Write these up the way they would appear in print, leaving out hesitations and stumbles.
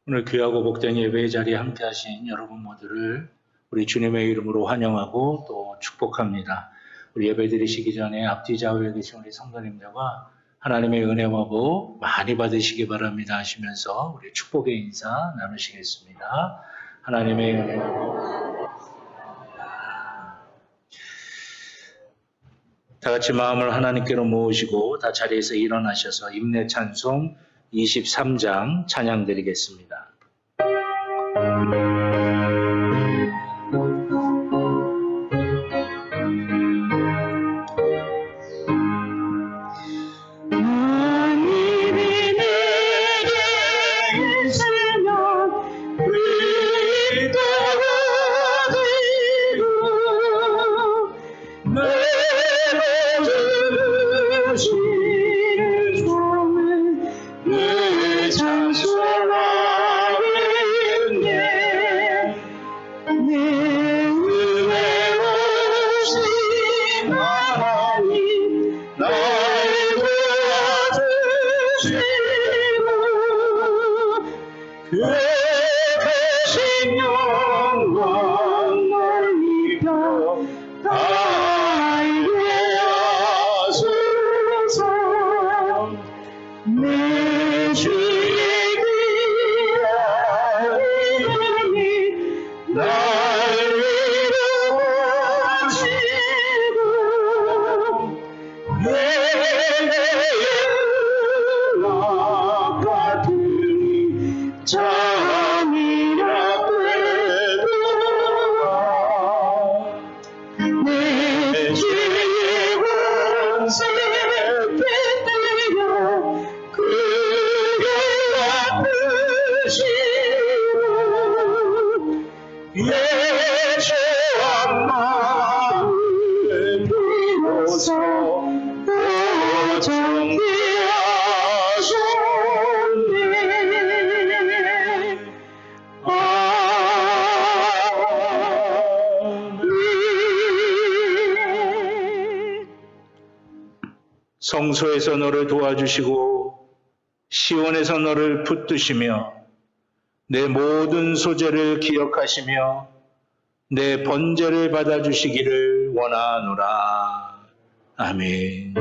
오늘 귀하고 복된 예배의 자리에 함께 하신 여러분 모두를 우리 주님의 이름으로 환영하고 또 축복합니다. 우리 예배 드리시기 전에 앞뒤 좌우에 계신 우리 성도님들과 하나님의 은혜와 복 많이 받으시기 바랍니다 하시면서 우리 축복의 인사 나누시겠습니다. 하나님의 은혜와 복. 다 같이 마음을 하나님께로 모으시고 다 자리에서 일어나셔서 임내 찬송 23장 찬양 드리겠습니다. 성소에서 너를 도와주시고 시온에서 너를 붙드시며 내 모든 소재를 기억하시며 내 번제를 받아주시기를 원하노라. 아멘.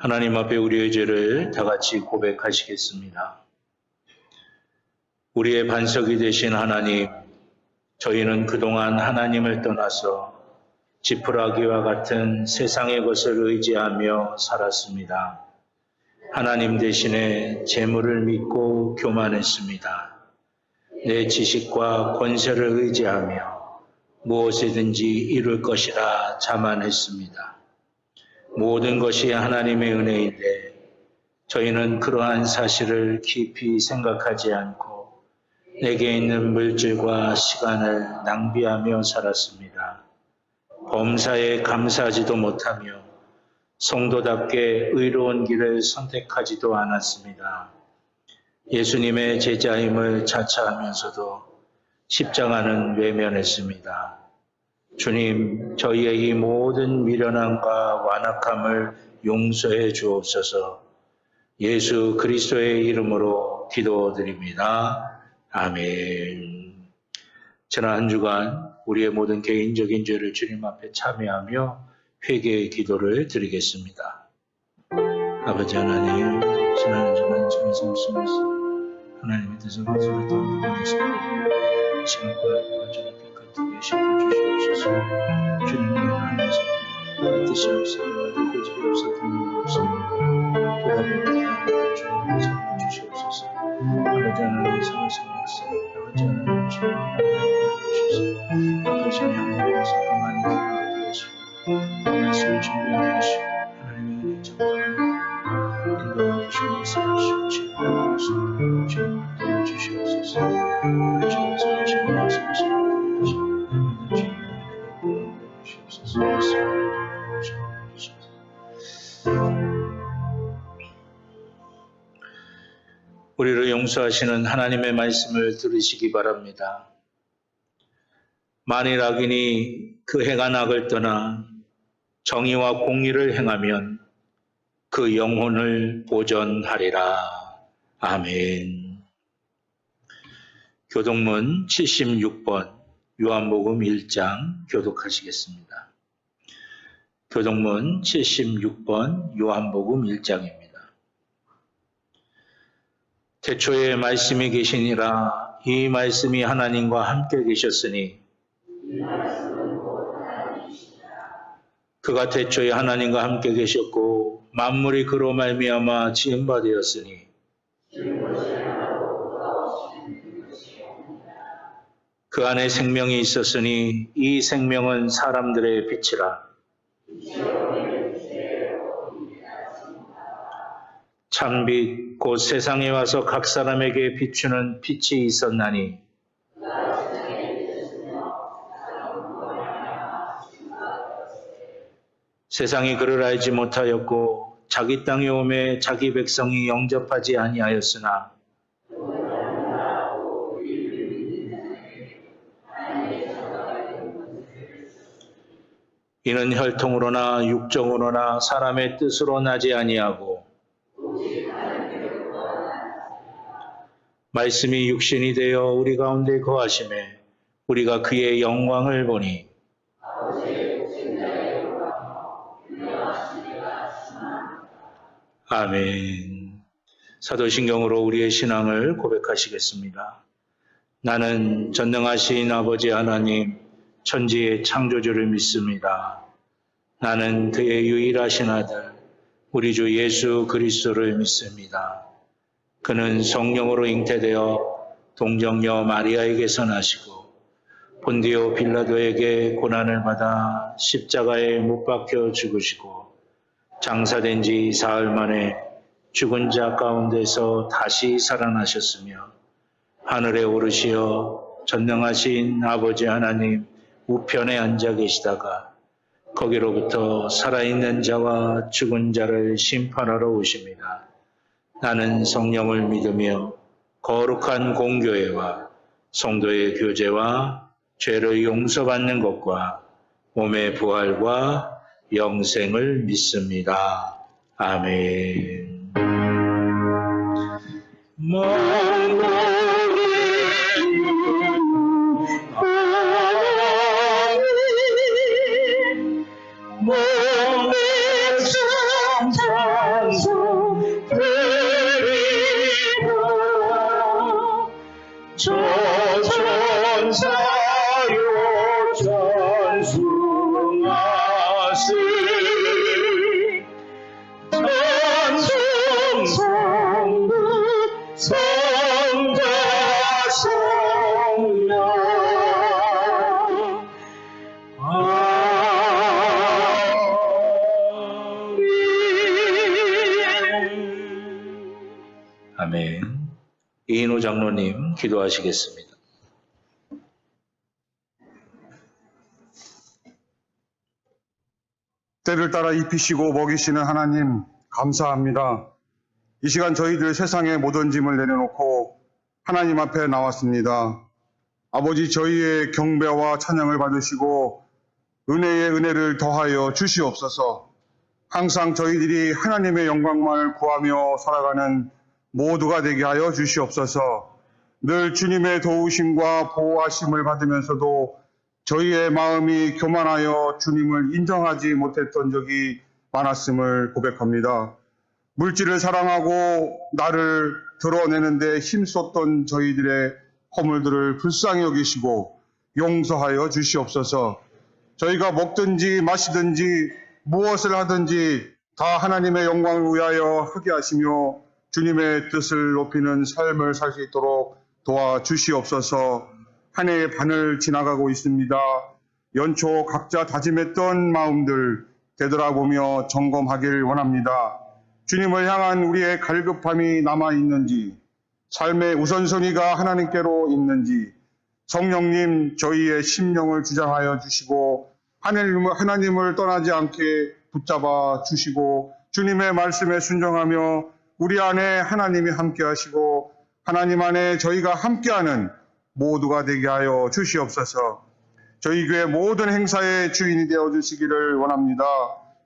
하나님 앞에 우리의 죄를 다 같이 고백하시겠습니다. 우리의 반석이 되신 하나님, 저희는 그동안 하나님을 떠나서 지푸라기와 같은 세상의 것을 의지하며 살았습니다. 하나님 대신에 재물을 믿고 교만했습니다. 내 지식과 권세를 의지하며 무엇이든지 이룰 것이라 자만했습니다. 모든 것이 하나님의 은혜인데 저희는 그러한 사실을 깊이 생각하지 않고 내게 있는 물질과 시간을 낭비하며 살았습니다. 범사에 감사하지도 못하며 성도답게 의로운 길을 선택하지도 않았습니다. 예수님의 제자임을 자처하면서도 십자가는 외면했습니다. 주님, 저희의 이 모든 미련함과 완악함을 용서해 주옵소서. 예수 그리스도의 이름으로 기도드립니다. 아멘. 지난 한 주간 우리의 모든 개인적인 죄를 주님 앞에 참여하며 회개의 기도를 드리겠습니다. 아버지 하나님, 지난 한 주간 저희 삶 속에서 하나님의 뜻을 거스르던 부분이 있습니다. 지금과 저렇게 겉으게 시켜주시옵소서. 주님의 안에서 뜻이 없어 고집이 없어 듣는 없습니다. 돌아보는 주님의 삶을 주시옵소서. 아버지 하나님 성성학생 아버지 하나님 주님의 하나님 주시옵소서. 아버지 하나님께서 가만히 기도하고 말씀을 준비하고 계시고 하나님의 은혜 정말 인도하고 주시옵소서. 주님 주님 주시옵소서. 우리 주님께서 주님 말씀하시는 우리를 용서하시는 하나님의 말씀을 들으시기 바랍니다. 만일 악인이 그 행한 악을 떠나 정의와 공의를 행하면 그 영혼을 보전하리라. 아멘. 교독문 76번 요한복음 1장 교독하시겠습니다. 교독문 76번 요한복음 1장입니다. 태초에 말씀이 계시니라. 이 말씀이 하나님과 함께 계셨으니 그가 태초에 하나님과 함께 계셨고 만물이 그로 말미암아 지은 바 되었으니 그 안에 생명이 있었으니 이 생명은 사람들의 빛이라. 참빛 곧 세상에 와서 각 사람에게 비추는 빛이 있었나니 세상이 그를 알지 못하였고 자기 땅에 오매 자기 백성이 영접하지 아니하였으나 이는 혈통으로나 육정으로나 사람의 뜻으로 나지 아니하고 말씀이 육신이 되어 우리 가운데 거하심에 우리가 그의 영광을 보니 아멘. 사도신경으로 우리의 신앙을 고백하시겠습니다. 나는 전능하신 아버지 하나님 천지의 창조주를 믿습니다. 나는 그의 유일하신 아들 우리 주 예수 그리스도를 믿습니다. 그는 성령으로 잉태되어 동정녀 마리아에게서 나시고 본디오 빌라도에게 고난을 받아 십자가에 못 박혀 죽으시고 장사된 지 사흘 만에 죽은 자 가운데서 다시 살아나셨으며 하늘에 오르시어 전능하신 아버지 하나님 우편에 앉아 계시다가 거기로부터 살아있는 자와 죽은 자를 심판하러 오십니다. 나는 성령을 믿으며 거룩한 공교회와 성도의 교제와 죄를 용서받는 것과 몸의 부활과 영생을 믿습니다. 아멘. 몸의 찬송 드리고 저 천사요 전숭하시 찬송 성부 성자 성령 아멘. 이인호 장로님 기도하시겠습니다. 때를 따라 입히시고 먹이시는 하나님 감사합니다. 이 시간 저희들 세상의 모든 짐을 내려놓고 하나님 앞에 나왔습니다. 아버지 저희의 경배와 찬양을 받으시고 은혜에 은혜를 더하여 주시옵소서. 항상 저희들이 하나님의 영광만을 구하며 살아가는 모두가 되게 하여 주시옵소서. 늘 주님의 도우심과 보호하심을 받으면서도 저희의 마음이 교만하여 주님을 인정하지 못했던 적이 많았음을 고백합니다. 물질을 사랑하고 나를 드러내는데 힘썼던 저희들의 허물들을 불쌍히 여기시고 용서하여 주시옵소서. 저희가 먹든지 마시든지 무엇을 하든지 다 하나님의 영광을 위하여 하게 하시며 주님의 뜻을 높이는 삶을 살 수 있도록 도와주시옵소서. 한 해의 반을 지나가고 있습니다. 연초 각자 다짐했던 마음들 되돌아보며 점검하길 원합니다. 주님을 향한 우리의 갈급함이 남아있는지, 삶의 우선순위가 하나님께로 있는지, 성령님 저희의 심령을 주장하여 주시고 하나님을 떠나지 않게 붙잡아 주시고 주님의 말씀에 순종하며 우리 안에 하나님이 함께 하시고 하나님 안에 저희가 함께하는 모두가 되게 하여 주시옵소서. 저희 교회 모든 행사의 주인이 되어 주시기를 원합니다.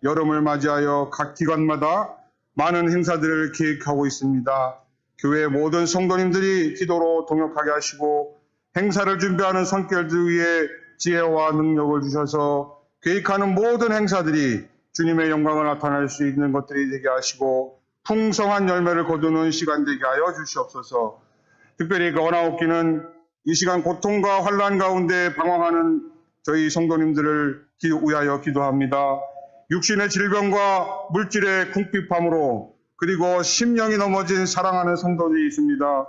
여름을 맞이하여 각 기관마다 많은 행사들을 계획하고 있습니다. 교회 모든 성도님들이 기도로 동역하게 하시고 행사를 준비하는 손길들 위해 지혜와 능력을 주셔서 계획하는 모든 행사들이 주님의 영광을 나타낼 수 있는 것들이 되게 하시고 풍성한 열매를 거두는 시간 되게 하여 주시옵소서. 특별히 거나옵기는 이 시간 고통과 환난 가운데 방황하는 저희 성도님들을 위하여 기도합니다. 육신의 질병과 물질의 궁핍함으로 그리고 심령이 넘어진 사랑하는 성도들이 있습니다.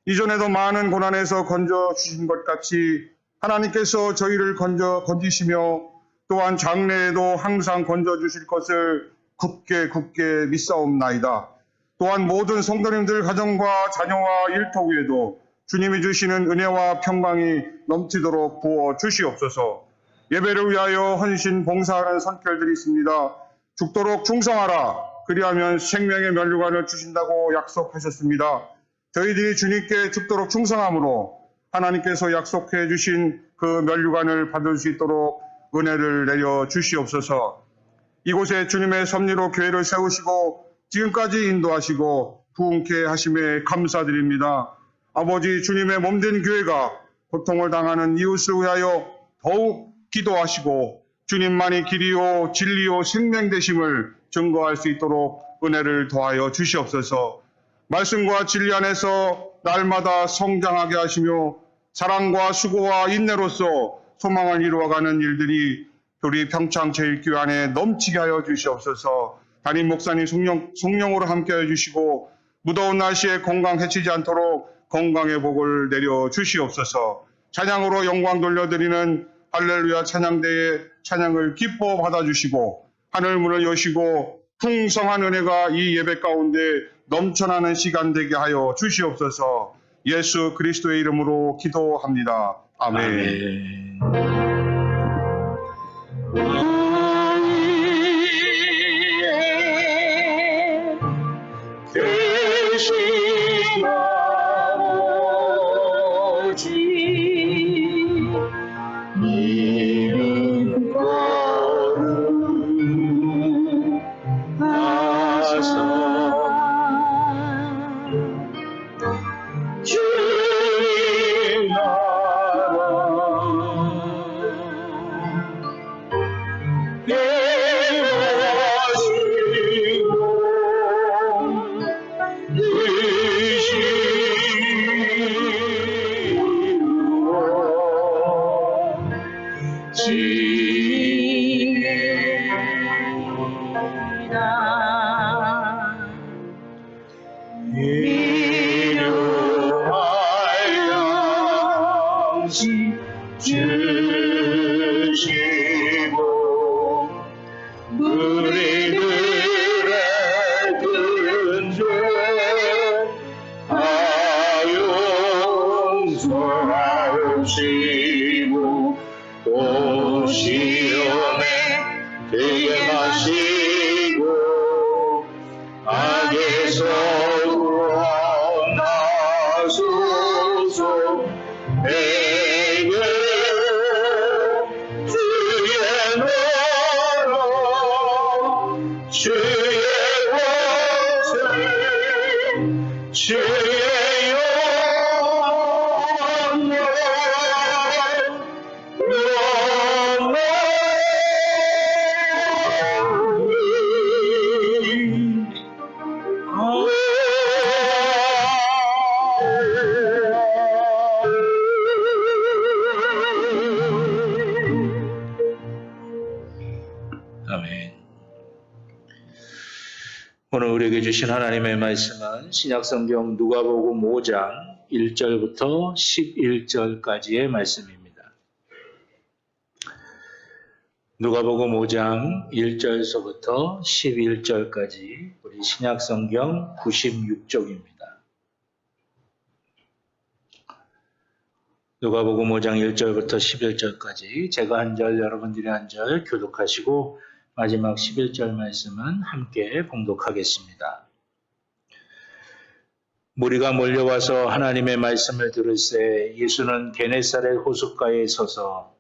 이전에도 많은 고난에서 건져주신 것 같이 하나님께서 저희를 건지시며 또한 장래에도 항상 건져주실 것을 굳게 믿사옵나이다. 또한 모든 성도님들 가정과 자녀와 일터위에도 주님이 주시는 은혜와 평강이 넘치도록 부어 주시옵소서. 예배를 위하여 헌신 봉사하는 선결들이 있습니다. 죽도록 충성하라. 그리하면 생명의 면류관을 주신다고 약속하셨습니다. 저희들이 주님께 죽도록 충성함으로 하나님께서 약속해 주신 그 면류관을 받을 수 있도록 은혜를 내려 주시옵소서. 이곳에 주님의 섭리로 교회를 세우시고 지금까지 인도하시고 부흥케 하심에 감사드립니다. 아버지, 주님의 몸된 교회가 고통을 당하는 이웃을 위하여 더욱 기도하시고 주님만이 길이요 진리요 생명 되심을 증거할 수 있도록 은혜를 더하여 주시옵소서. 말씀과 진리 안에서 날마다 성장하게 하시며 사랑과 수고와 인내로서 소망을 이루어가는 일들이 우리 평창제일교회 안에 넘치게 하여 주시옵소서. 담임 목사님 성령으로 함께하여 주시고 무더운 날씨에 건강 해치지 않도록 건강의 복을 내려 주시옵소서. 찬양으로 영광 돌려드리는 할렐루야 찬양대의 찬양을 기뻐 받아주시고 하늘 문을 여시고 풍성한 은혜가 이 예배 가운데 넘쳐나는 시간 되게 하여 주시옵소서. 예수 그리스도의 이름으로 기도합니다. 아멘. 오늘 우리에게 주신 하나님의 말씀은 신약성경 누가복음 5장 1절부터 11절까지의 말씀입니다. 누가복음 5장 1절서부터 11절까지 우리 신약성경 96쪽입니다. 누가복음 5장 1절부터 11절까지 제가 한 절, 여러분들이 한 절 교독하시고 마지막 11절 말씀은 함께 봉독하겠습니다. 무리가 몰려와서 하나님의 말씀을 들을새 예수는 게네사렛 호숫가에 서서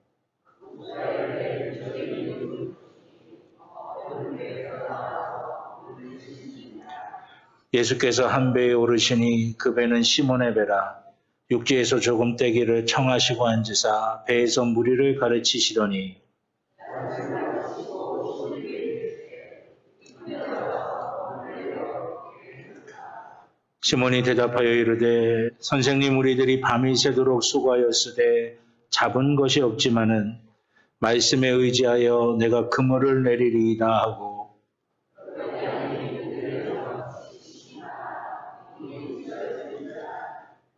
예수께서 한 배에 오르시니 그 배는 시몬의 배라. 육지에서 조금 떼기를 청하시고 앉으사 배에서 무리를 가르치시더니 시몬이 대답하여 이르되 선생님 우리들이 밤이 새도록 수고하였으되 잡은 것이 없지만은 말씀에 의지하여 내가 그물을 내리리이다 하고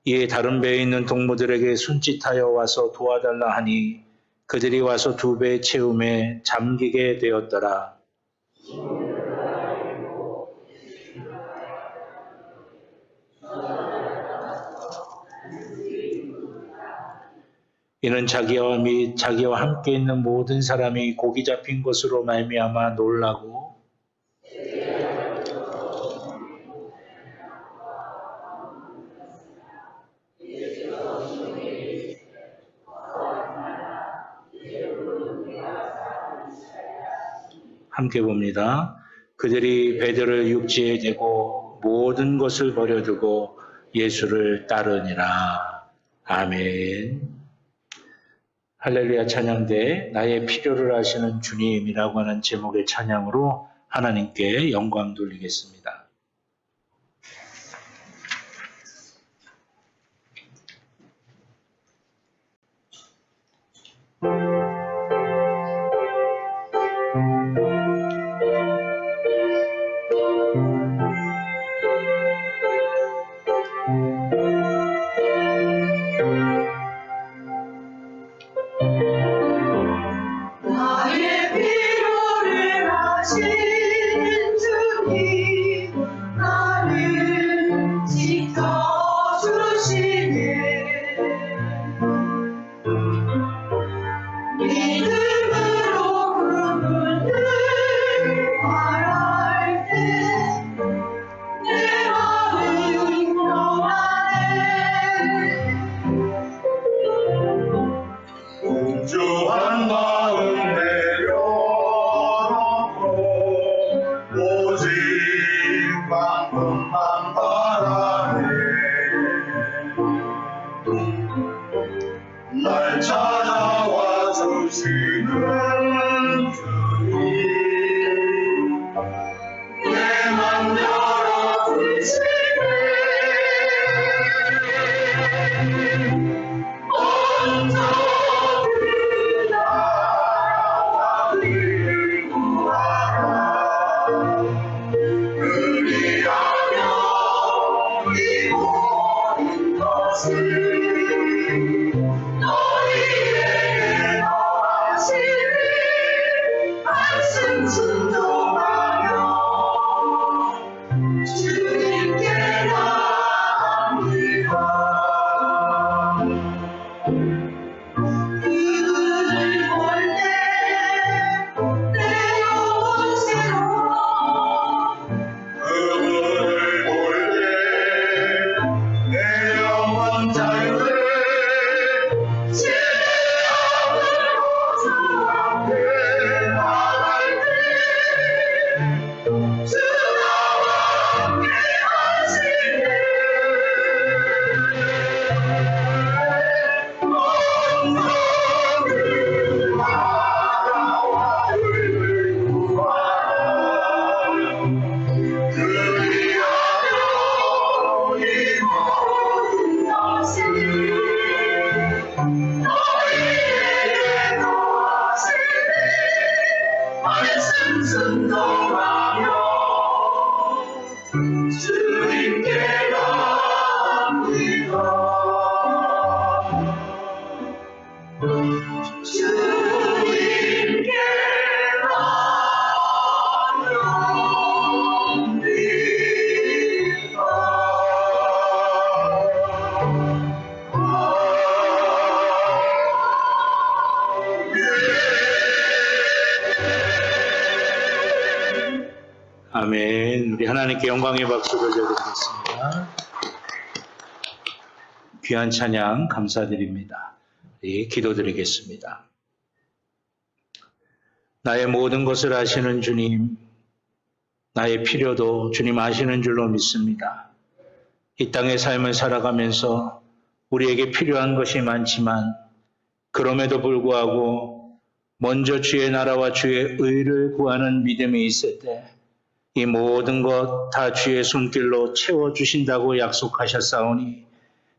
이에 다른 배에 있는 동무들에게 손짓하여 와서 도와달라 하니 그들이 와서 두 배 채움에 잠기게 되었더라. 이는 자기와 및 자기와 함께 있는 모든 사람이 고기 잡힌 것으로 말미암아 놀라고 함께 봅니다. 그들이 배들을 육지에 대고 모든 것을 버려두고 예수를 따르니라. 아멘. 할렐루야 찬양대 나의 필요를 아시는 주님이라고 하는 제목의 찬양으로 하나님께 영광 돌리겠습니다. 나의 필요를 아시는 주님 나를 지켜주시네 믿음으로 그분을 바랄 때 내 마음 평안해 분주한 마음 내려놓고 오직 방법만 바라네 날 찾아와 주시는 주님 내 맘 열어주시네 먼저 너희에게 너하시리 말씀 순종하며 주님께 나아갑니다. 그를 볼 때 내 영혼 새로워 그를 볼 때 내 영혼 자유해 지혜함을 주 앞에 나갈 때 주 나와 함께 하시네 먼저 그 나라와 의를 구하라 그리하여 이 모든 것이 너희에게 더하시니 말씀 순종하며 주님께 나갑니다. 주님께 아멘. 우리 하나님께 영광의 박수를 드리겠습니다. 귀한 찬양 감사드립니다. 우리 기도드리겠습니다. 나의 모든 것을 아시는 주님, 나의 필요도 주님 아시는 줄로 믿습니다. 이 땅의 삶을 살아가면서 우리에게 필요한 것이 많지만 그럼에도 불구하고 먼저 주의 나라와 주의 의를 구하는 믿음이 있을 때 이 모든 것 다 주의 손길로 채워주신다고 약속하셨사오니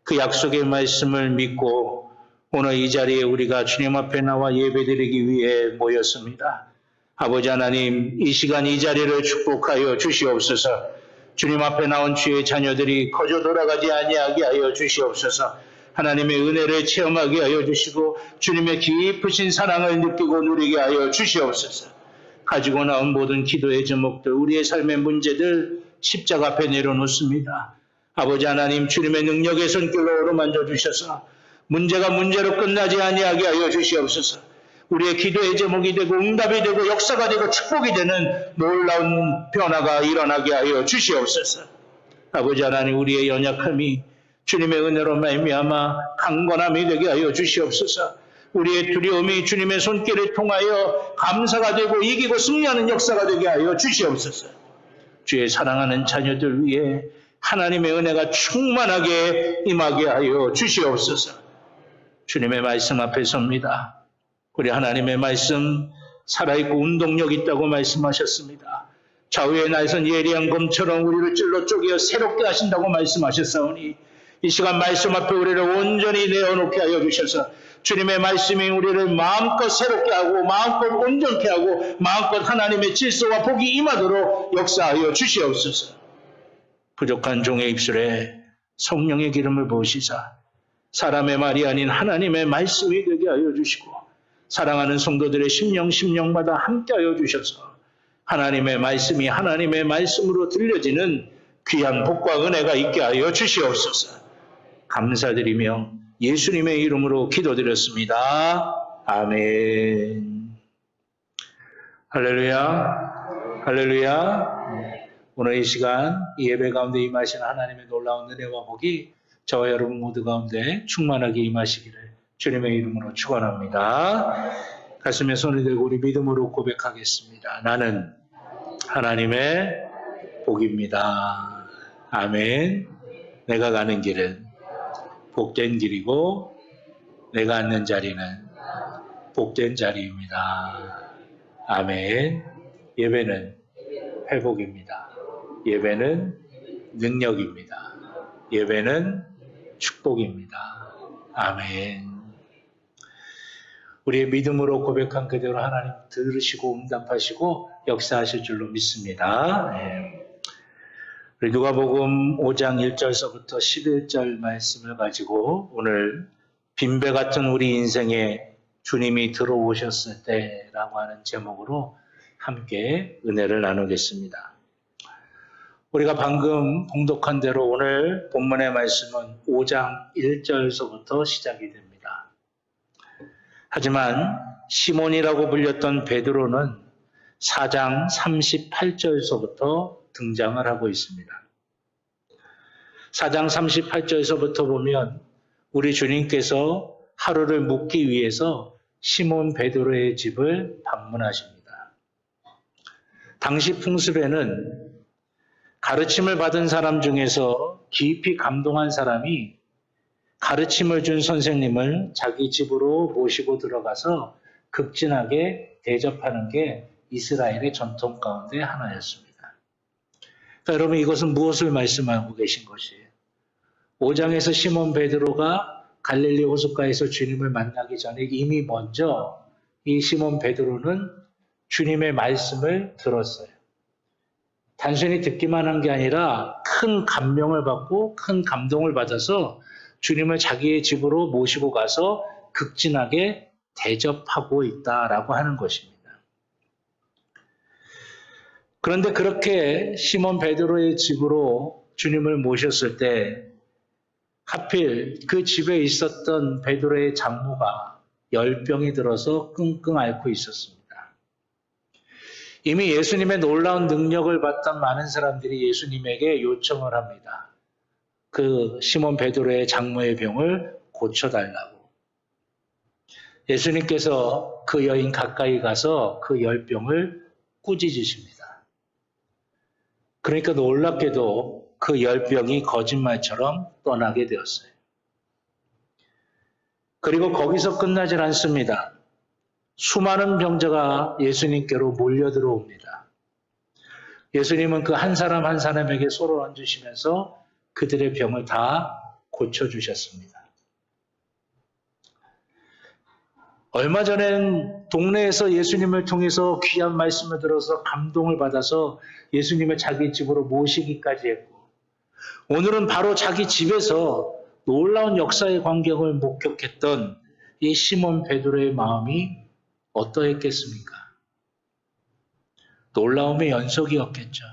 그 약속의 말씀을 믿고 오늘 이 자리에 우리가 주님 앞에 나와 예배드리기 위해 모였습니다. 아버지 하나님, 이 시간 이 자리를 축복하여 주시옵소서. 주님 앞에 나온 주의 자녀들이 거저 돌아가지 아니하게 하여 주시옵소서. 하나님의 은혜를 체험하게 하여 주시고 주님의 깊으신 사랑을 느끼고 누리게 하여 주시옵소서. 가지고 나온 모든 기도의 제목들, 우리의 삶의 문제들 십자가 앞에 내려놓습니다. 아버지 하나님, 주님의 능력의 손길로 어루만져 주셔서 문제가 문제로 끝나지 아니하게 하여 주시옵소서. 우리의 기도의 제목이 되고 응답이 되고 역사가 되고 축복이 되는 놀라운 변화가 일어나게 하여 주시옵소서. 아버지 하나님, 우리의 연약함이 주님의 은혜로 말미암아 강건함이 되게 하여 주시옵소서. 우리의 두려움이 주님의 손길을 통하여 감사가 되고 이기고 승리하는 역사가 되게 하여 주시옵소서. 주의 사랑하는 자녀들 위해 하나님의 은혜가 충만하게 임하게 하여 주시옵소서. 주님의 말씀 앞에 섭니다. 우리 하나님의 말씀 살아있고 운동력 있다고 말씀하셨습니다. 좌우의 날선 예리한 검처럼 우리를 찔러 쪼개어 새롭게 하신다고 말씀하셨사오니 이 시간 말씀 앞에 우리를 온전히 내어놓게 하여 주셔서 주님의 말씀이 우리를 마음껏 새롭게 하고 마음껏 온전케 하고 마음껏 하나님의 질서와 복이 임하도록 역사하여 주시옵소서. 부족한 종의 입술에 성령의 기름을 부으시사 사람의 말이 아닌 하나님의 말씀이 되게 하여 주시고 사랑하는 성도들의 심령마다 함께하여 주셔서 하나님의 말씀이 하나님의 말씀으로 들려지는 귀한 복과 은혜가 있게 하여 주시옵소서. 감사드리며 예수님의 이름으로 기도드렸습니다. 아멘. 할렐루야. 할렐루야. 오늘 이 시간 이 예배 가운데 임하신 하나님의 놀라운 은혜와 복이 저와 여러분 모두 가운데 충만하게 임하시기를 주님의 이름으로 축원합니다. 가슴에 손을 들고 우리 믿음으로 고백하겠습니다. 나는 하나님의 복입니다. 아멘. 내가 가는 길은 복된 길이고 내가 앉는 자리는 복된 자리입니다. 아멘. 예배는 회복입니다. 예배는 능력입니다. 예배는 축복입니다. 아멘. 우리의 믿음으로 고백한 그대로 하나님 들으시고 응답하시고 역사하실 줄로 믿습니다. 우리 누가복음 5장 1절서부터 11절 말씀을 가지고 오늘 빈배 같은 우리 인생에 주님이 들어오셨을 때라고 하는 제목으로 함께 은혜를 나누겠습니다. 우리가 방금 봉독한 대로 오늘 본문의 말씀은 5장 1절서부터 시작이 됩니다. 하지만 시몬이라고 불렸던 베드로는 4장 38절서부터 등장을 하고 있습니다. 4장 38절서부터 보면 우리 주님께서 하루를 묵기 위해서 시몬 베드로의 집을 방문하십니다. 당시 풍습에는 가르침을 받은 사람 중에서 깊이 감동한 사람이 가르침을 준 선생님을 자기 집으로 모시고 들어가서 극진하게 대접하는 게 이스라엘의 전통 가운데 하나였습니다. 그러니까 여러분, 이것은 무엇을 말씀하고 계신 것이에요? 5장에서 시몬 베드로가 갈릴리 호숫가에서 주님을 만나기 전에 이미 먼저 이 시몬 베드로는 주님의 말씀을 들었어요. 단순히 듣기만 한 게 아니라 큰 감명을 받고 큰 감동을 받아서 주님을 자기의 집으로 모시고 가서 극진하게 대접하고 있다라고 하는 것입니다. 그런데 그렇게 시몬 베드로의 집으로 주님을 모셨을 때 하필 그 집에 있었던 베드로의 장모가 열병이 들어서 끙끙 앓고 있었습니다. 이미 예수님의 놀라운 능력을 봤던 많은 사람들이 예수님에게 요청을 합니다. 그 시몬 베드로의 장모의 병을 고쳐달라고. 예수님께서 그 여인 가까이 가서 그 열병을 꾸짖으십니다. 그러니까 놀랍게도 그 열병이 거짓말처럼 떠나게 되었어요. 그리고 거기서 끝나질 않습니다. 수많은 병자가 예수님께로 몰려 들어옵니다. 예수님은 그 한 사람 한 사람에게 손을 얹으시면서 그들의 병을 다 고쳐주셨습니다. 얼마 전엔 동네에서 예수님을 통해서 귀한 말씀을 들어서 감동을 받아서 예수님을 자기 집으로 모시기까지 했고, 오늘은 바로 자기 집에서 놀라운 역사의 광경을 목격했던 이 시몬 베드로의 마음이 어떠했겠습니까? 놀라움의 연속이었겠죠.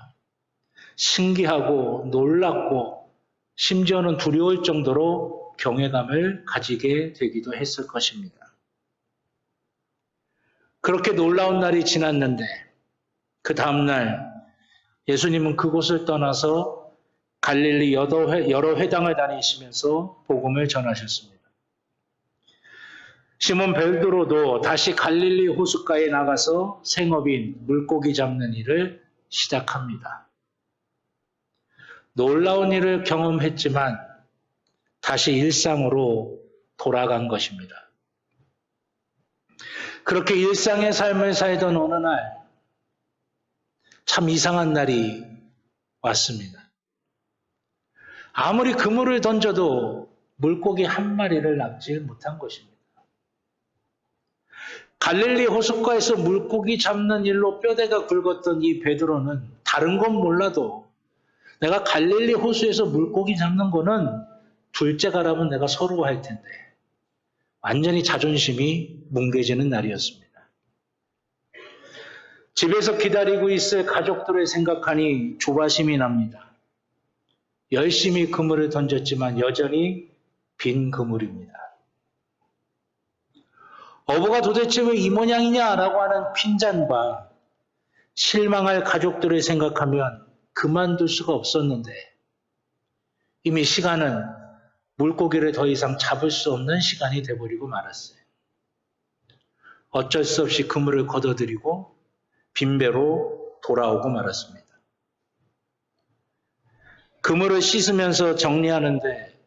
신기하고 놀랍고 심지어는 두려울 정도로 경외감을 가지게 되기도 했을 것입니다. 그렇게 놀라운 날이 지났는데 그 다음날 예수님은 그곳을 떠나서 갈릴리 여러 회당을 다니시면서 복음을 전하셨습니다. 시몬 베드로도 다시 갈릴리 호숫가에 나가서 생업인 물고기 잡는 일을 시작합니다. 놀라운 일을 경험했지만 다시 일상으로 돌아간 것입니다. 그렇게 일상의 삶을 살던 어느 날 참 이상한 날이 왔습니다. 아무리 그물을 던져도 물고기 한 마리를 낚지 못한 것입니다. 갈릴리 호숫가에서 물고기 잡는 일로 뼈대가 굵었던 이 베드로는 다른 건 몰라도 내가 갈릴리 호수에서 물고기 잡는 거는 둘째 가라면 내가 서러워할 텐데 완전히 자존심이 뭉개지는 날이었습니다. 집에서 기다리고 있을 가족들을 생각하니 조바심이 납니다. 열심히 그물을 던졌지만 여전히 빈 그물입니다. 어부가 도대체 왜 이 모양이냐라고 하는 핀잔과 실망할 가족들을 생각하면 그만둘 수가 없었는데 이미 시간은 물고기를 더 이상 잡을 수 없는 시간이 돼버리고 말았어요. 어쩔 수 없이 그물을 걷어들이고 빈배로 돌아오고 말았습니다. 그물을 씻으면서 정리하는데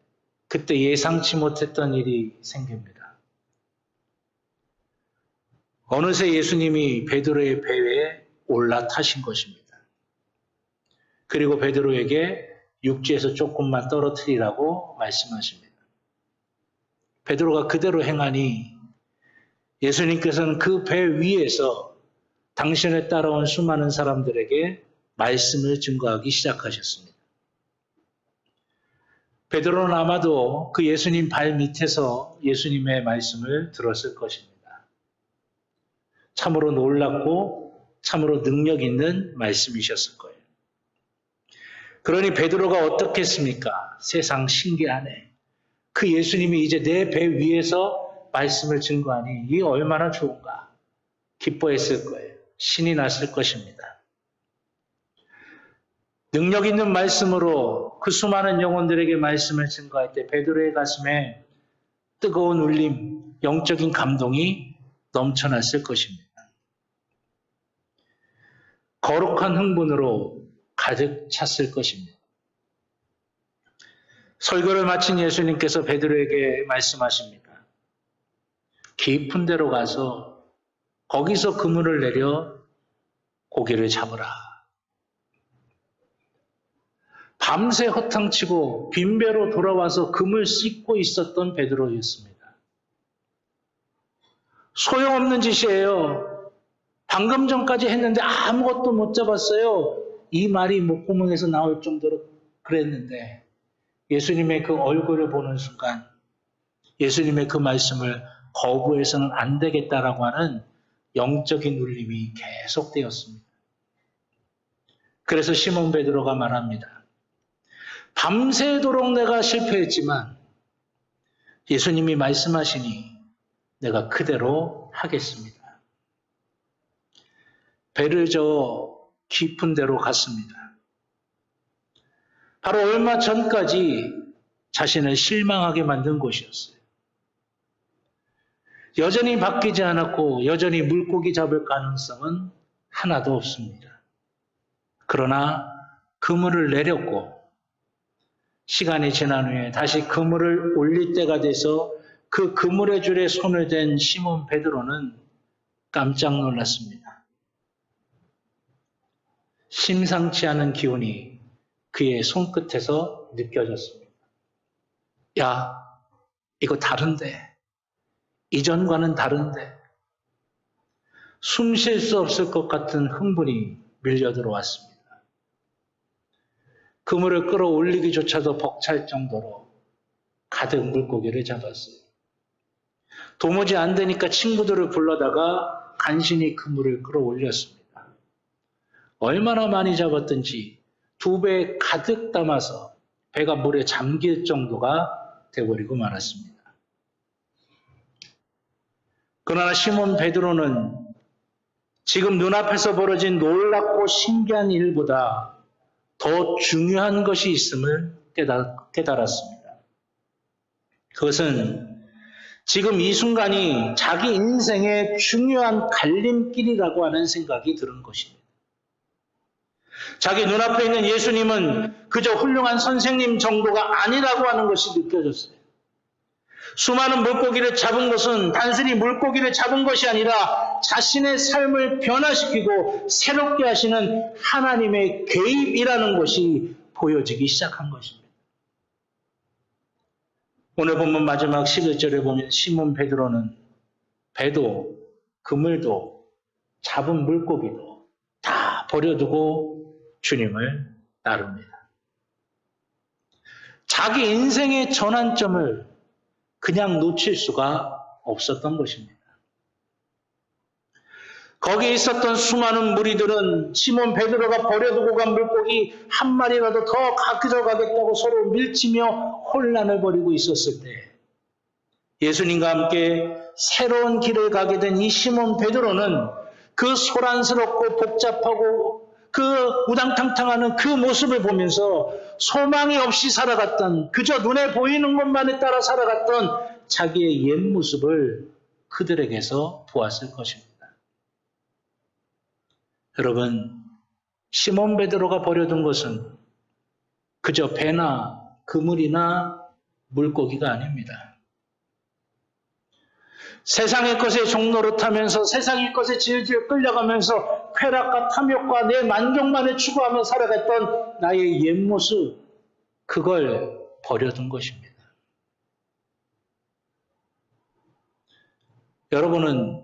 그때 예상치 못했던 일이 생깁니다. 어느새 예수님이 베드로의 배에 올라타신 것입니다. 그리고 베드로에게 육지에서 조금만 떨어뜨리라고 말씀하십니다. 베드로가 그대로 행하니 예수님께서는 그 배 위에서 당신을 따라온 수많은 사람들에게 말씀을 증거하기 시작하셨습니다. 베드로는 아마도 그 예수님 발 밑에서 예수님의 말씀을 들었을 것입니다. 참으로 놀랍고 참으로 능력 있는 말씀이셨을 거예요. 그러니 베드로가 어떻겠습니까? 세상 신기하네. 그 예수님이 이제 내 배 위에서 말씀을 증거하니 이게 얼마나 좋은가. 기뻐했을 거예요. 신이 났을 것입니다. 능력 있는 말씀으로 그 수많은 영혼들에게 말씀을 증거할 때 베드로의 가슴에 뜨거운 울림, 영적인 감동이 넘쳐났을 것입니다. 거룩한 흥분으로 가득 찼을 것입니다. 설교를 마친 예수님께서 베드로에게 말씀하십니다. 깊은 데로 가서 거기서 그물을 내려 고기를 잡으라. 밤새 허탕치고 빈배로 돌아와서 금을 씻고 있었던 베드로였습니다. 소용없는 짓이에요. 방금 전까지 했는데 아무것도 못 잡았어요. 이 말이 목구멍에서 나올 정도로 그랬는데 예수님의 그 얼굴을 보는 순간 예수님의 그 말씀을 거부해서는 안 되겠다라고 하는 영적인 울림이 계속되었습니다. 그래서 시몬 베드로가 말합니다. 밤새도록 내가 실패했지만 예수님이 말씀하시니 내가 그대로 하겠습니다. 배를 저어 깊은 데로 갔습니다. 바로 얼마 전까지 자신을 실망하게 만든 곳이었어요. 여전히 바뀌지 않았고 여전히 물고기 잡을 가능성은 하나도 없습니다. 그러나 그물을 내렸고 시간이 지난 후에 다시 그물을 올릴 때가 돼서 그 그물의 줄에 손을 댄 시몬 베드로는 깜짝 놀랐습니다. 심상치 않은 기운이 그의 손끝에서 느껴졌습니다. 야, 이거 다른데. 이전과는 다른데. 숨 쉴 수 없을 것 같은 흥분이 밀려 들어왔습니다. 그물을 끌어올리기조차도 벅찰 정도로 가득 물고기를 잡았어요. 도무지 안 되니까 친구들을 불러다가 간신히 그물을 끌어올렸습니다. 얼마나 많이 잡았든지 2배 가득 담아서 배가 물에 잠길 정도가 돼버리고 말았습니다. 그러나 시몬 베드로는 지금 눈앞에서 벌어진 놀랍고 신기한 일보다 더 중요한 것이 있음을 깨달았습니다. 그것은 지금 이 순간이 자기 인생의 중요한 갈림길이라고 하는 생각이 드는 것입니다. 자기 눈앞에 있는 예수님은 그저 훌륭한 선생님 정도가 아니라고 하는 것이 느껴졌어요. 수많은 물고기를 잡은 것은 단순히 물고기를 잡은 것이 아니라 자신의 삶을 변화시키고 새롭게 하시는 하나님의 개입이라는 것이 보여지기 시작한 것입니다. 오늘 본문 마지막 11절에 보면 시몬 베드로는 배도 그물도 잡은 물고기도 다 버려두고 주님을 따릅니다. 자기 인생의 전환점을 그냥 놓칠 수가 없었던 것입니다. 거기에 있었던 수많은 무리들은 시몬 베드로가 버려두고 간 물고기 한 마리라도 더 가져가겠다고 서로 밀치며 혼란을 벌이고 있었을 때 예수님과 함께 새로운 길을 가게 된 이 시몬 베드로는 그 소란스럽고 복잡하고 그 우당탕탕하는 그 모습을 보면서 소망이 없이 살아갔던, 그저 눈에 보이는 것만에 따라 살아갔던 자기의 옛 모습을 그들에게서 보았을 것입니다. 여러분, 시몬 베드로가 버려둔 것은 그저 배나 그물이나 물고기가 아닙니다. 세상의 것에 종노릇하면서 세상의 것에 질질 끌려가면서 쾌락과 탐욕과 내 만족만을 추구하며 살아갔던 나의 옛 모습, 그걸 버려둔 것입니다. 여러분은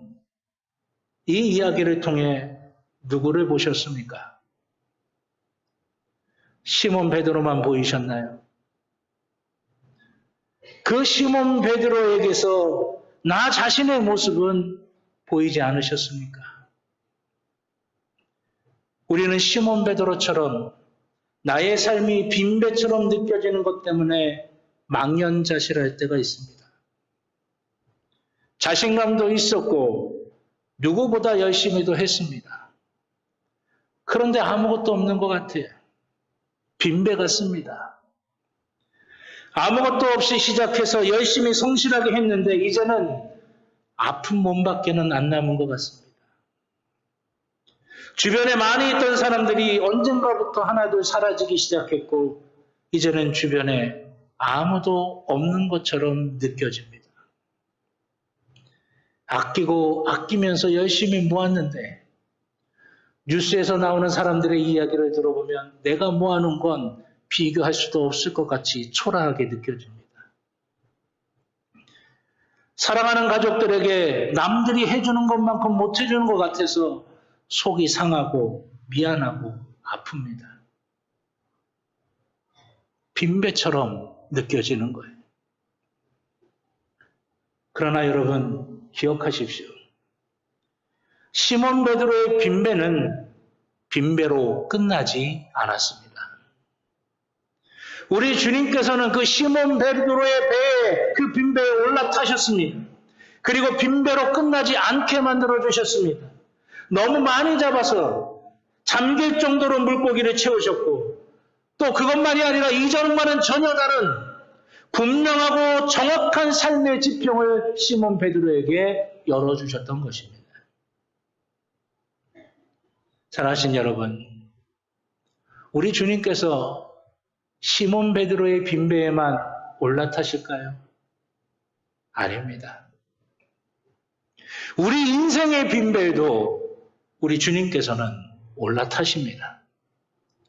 이 이야기를 통해 누구를 보셨습니까? 시몬 베드로만 보이셨나요? 그 시몬 베드로에게서 나 자신의 모습은 보이지 않으셨습니까? 우리는 시몬 베드로처럼 나의 삶이 빈배처럼 느껴지는 것 때문에 망연자실할 때가 있습니다. 자신감도 있었고 누구보다 열심히도 했습니다. 그런데 아무것도 없는 것 같아요. 빈배 같습니다. 아무것도 없이 시작해서 열심히 성실하게 했는데 이제는 아픈 몸밖에는 안 남은 것 같습니다. 주변에 많이 있던 사람들이 언젠가부터 하나둘 사라지기 시작했고 이제는 주변에 아무도 없는 것처럼 느껴집니다. 아끼고 아끼면서 열심히 모았는데 뉴스에서 나오는 사람들의 이야기를 들어보면 내가 모아놓은 건 비교할 수도 없을 것 같이 초라하게 느껴집니다. 사랑하는 가족들에게 남들이 해주는 것만큼 못 해주는 것 같아서 속이 상하고 미안하고 아픕니다. 빈배처럼 느껴지는 거예요. 그러나 여러분 기억하십시오. 시몬 베드로의 빈배는 빈배로 끝나지 않았습니다. 우리 주님께서는 그 시몬 베드로의 배에 그 빈배에 올라타셨습니다. 그리고 빈배로 끝나지 않게 만들어주셨습니다. 너무 많이 잡아서 잠길 정도로 물고기를 채우셨고 또 그것만이 아니라 이전과는 전혀 다른 분명하고 정확한 삶의 지평을 시몬 베드로에게 열어주셨던 것입니다. 사랑하신 여러분, 우리 주님께서 시몬 베드로의 빈배에만 올라타실까요? 아닙니다. 우리 인생의 빈배에도 우리 주님께서는 올라타십니다.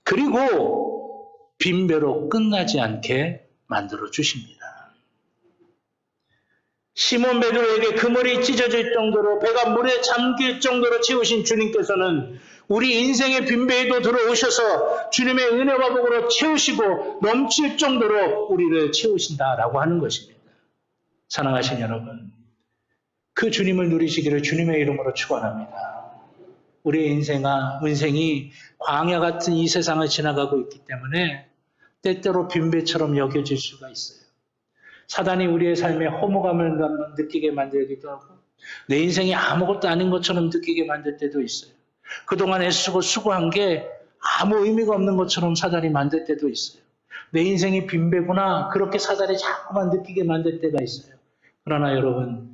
그리고 빈배로 끝나지 않게 만들어 주십니다. 시몬 베드로에게 그물이 찢어질 정도로 배가 물에 잠길 정도로 채우신 주님께서는 우리 인생의 빈배에도 들어오셔서 주님의 은혜와 복으로 채우시고 넘칠 정도로 우리를 채우신다라고 하는 것입니다. 사랑하신 여러분, 그 주님을 누리시기를 주님의 이름으로 축원합니다. 우리의 인생이 광야 같은 이 세상을 지나가고 있기 때문에 때때로 빈배처럼 여겨질 수가 있어요. 사단이 우리의 삶에 허무감을 느끼게 만들기도 하고 내 인생이 아무것도 아닌 것처럼 느끼게 만들 때도 있어요. 그동안 애쓰고 수고한 게 아무 의미가 없는 것처럼 사단이 만들 때도 있어요. 내 인생이 빈배구나 그렇게 사단이 자꾸만 느끼게 만들 때가 있어요. 그러나 여러분,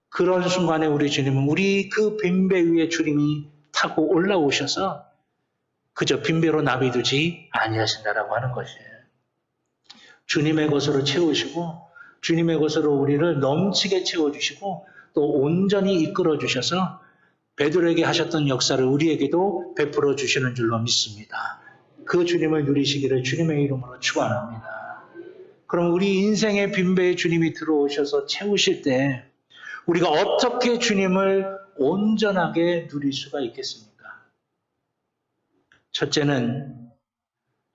그런 순간에 우리 주님은 우리 그 빈배 위에 주님이 타고 올라오셔서 그저 빈배로 나비두지 아니하신다라고 하는 것이에요. 주님의 것으로 채우시고 주님의 것으로 우리를 넘치게 채워주시고 또 온전히 이끌어 주셔서 베드로에게 하셨던 역사를 우리에게도 베풀어 주시는 줄로 믿습니다. 그 주님을 누리시기를 주님의 이름으로 축원합니다. 그럼 우리 인생의 빈배에 주님이 들어오셔서 채우실 때 우리가 어떻게 주님을 온전하게 누릴 수가 있겠습니까? 첫째는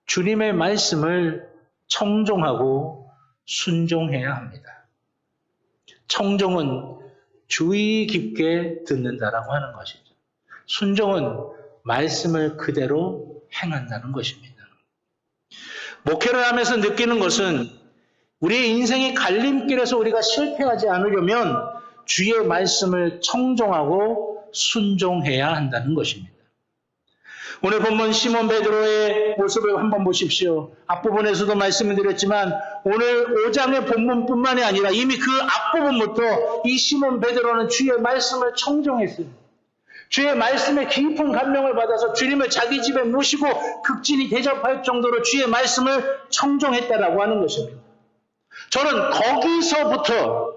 주님의 말씀을 청종하고 순종해야 합니다. 청종은 주의 깊게 듣는다라고 하는 것이죠. 순종은 말씀을 그대로 행한다는 것입니다. 목회를 하면서 느끼는 것은 우리의 인생의 갈림길에서 우리가 실패하지 않으려면 주의 말씀을 청종하고 순종해야 한다는 것입니다. 오늘 본문 시몬 베드로의 모습을 한번 보십시오. 앞부분에서도 말씀을 드렸지만 오늘 5장의 본문뿐만이 아니라 이미 그 앞부분부터 이 시몬 베드로는 주의 말씀을 청종했어요. 주의 말씀에 깊은 감명을 받아서 주님을 자기 집에 모시고 극진히 대접할 정도로 주의 말씀을 청종했다라고 하는 것입니다. 저는 거기서부터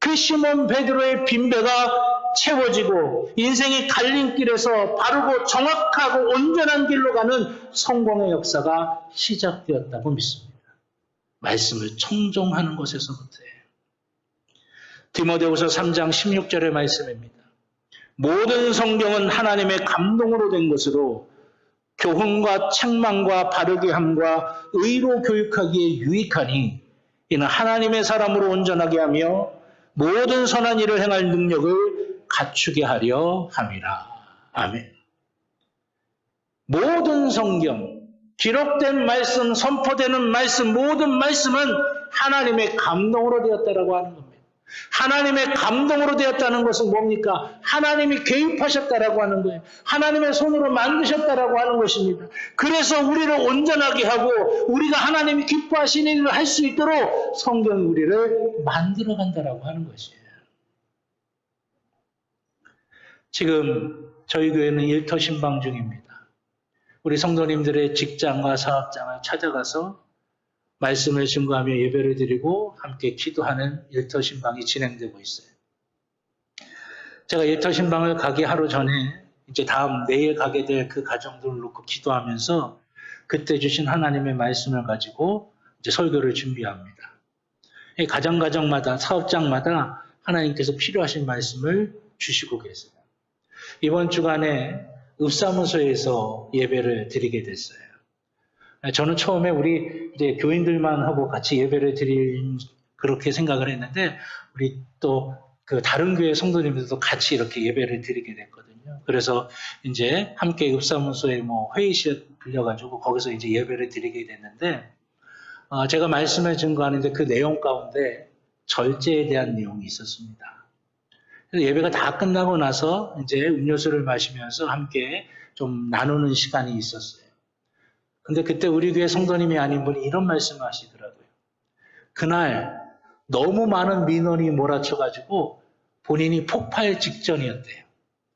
그 시몬 베드로의 빈배가 채워지고 인생의 갈림길에서 바르고 정확하고 온전한 길로 가는 성공의 역사가 시작되었다고 믿습니다. 말씀을 청종하는 것에서부터예요. 디모데후서 3장 16절의 말씀입니다. 모든 성경은 하나님의 감동으로 된 것으로 교훈과 책망과 바르게 함과 의로 교육하기에 유익하니 이는 하나님의 사람으로 온전하게 하며 모든 선한 일을 행할 능력을 갖추게 하려 함이라. 아멘. 모든 성경, 기록된 말씀, 선포되는 말씀, 모든 말씀은 하나님의 감동으로 되었다라고 하는 겁니다. 하나님의 감동으로 되었다는 것은 뭡니까? 하나님이 개입하셨다라고 하는 거예요. 하나님의 손으로 만드셨다라고 하는 것입니다. 그래서 우리를 온전하게 하고 우리가 하나님이 기뻐하시는 일을 할 수 있도록 성경이 우리를 만들어간다라고 하는 것이에요. 지금 저희 교회는 일터 신방 중입니다. 우리 성도님들의 직장과 사업장을 찾아가서 말씀을 증거하며 예배를 드리고 함께 기도하는 일터 신방이 진행되고 있어요. 제가 일터 신방을 가기 하루 전에 이제 내일 가게 될 그 가정들을 놓고 기도하면서 그때 주신 하나님의 말씀을 가지고 이제 설교를 준비합니다. 가정마다 사업장마다 하나님께서 필요하신 말씀을 주시고 계세요. 이번 주간에 읍사무소에서 예배를 드리게 됐어요. 저는 처음에 우리 이제 교인들만 하고 같이 예배를 그렇게 생각을 했는데 우리 또 그 다른 교회 성도님들도 같이 이렇게 예배를 드리게 됐거든요. 그래서 이제 함께 읍사무소에 회의실 빌려가지고 거기서 이제 예배를 드리게 됐는데 제가 말씀을 증거하는데 그 내용 가운데 절제에 대한 내용이 있었습니다. 그래서 예배가 다 끝나고 나서 이제 음료수를 마시면서 함께 좀 나누는 시간이 있었어요. 근데 그때 우리 교회 성도님이 아닌 분이 이런 말씀을 하시더라고요. 그날 너무 많은 민원이 몰아쳐가지고 본인이 폭발 직전이었대요.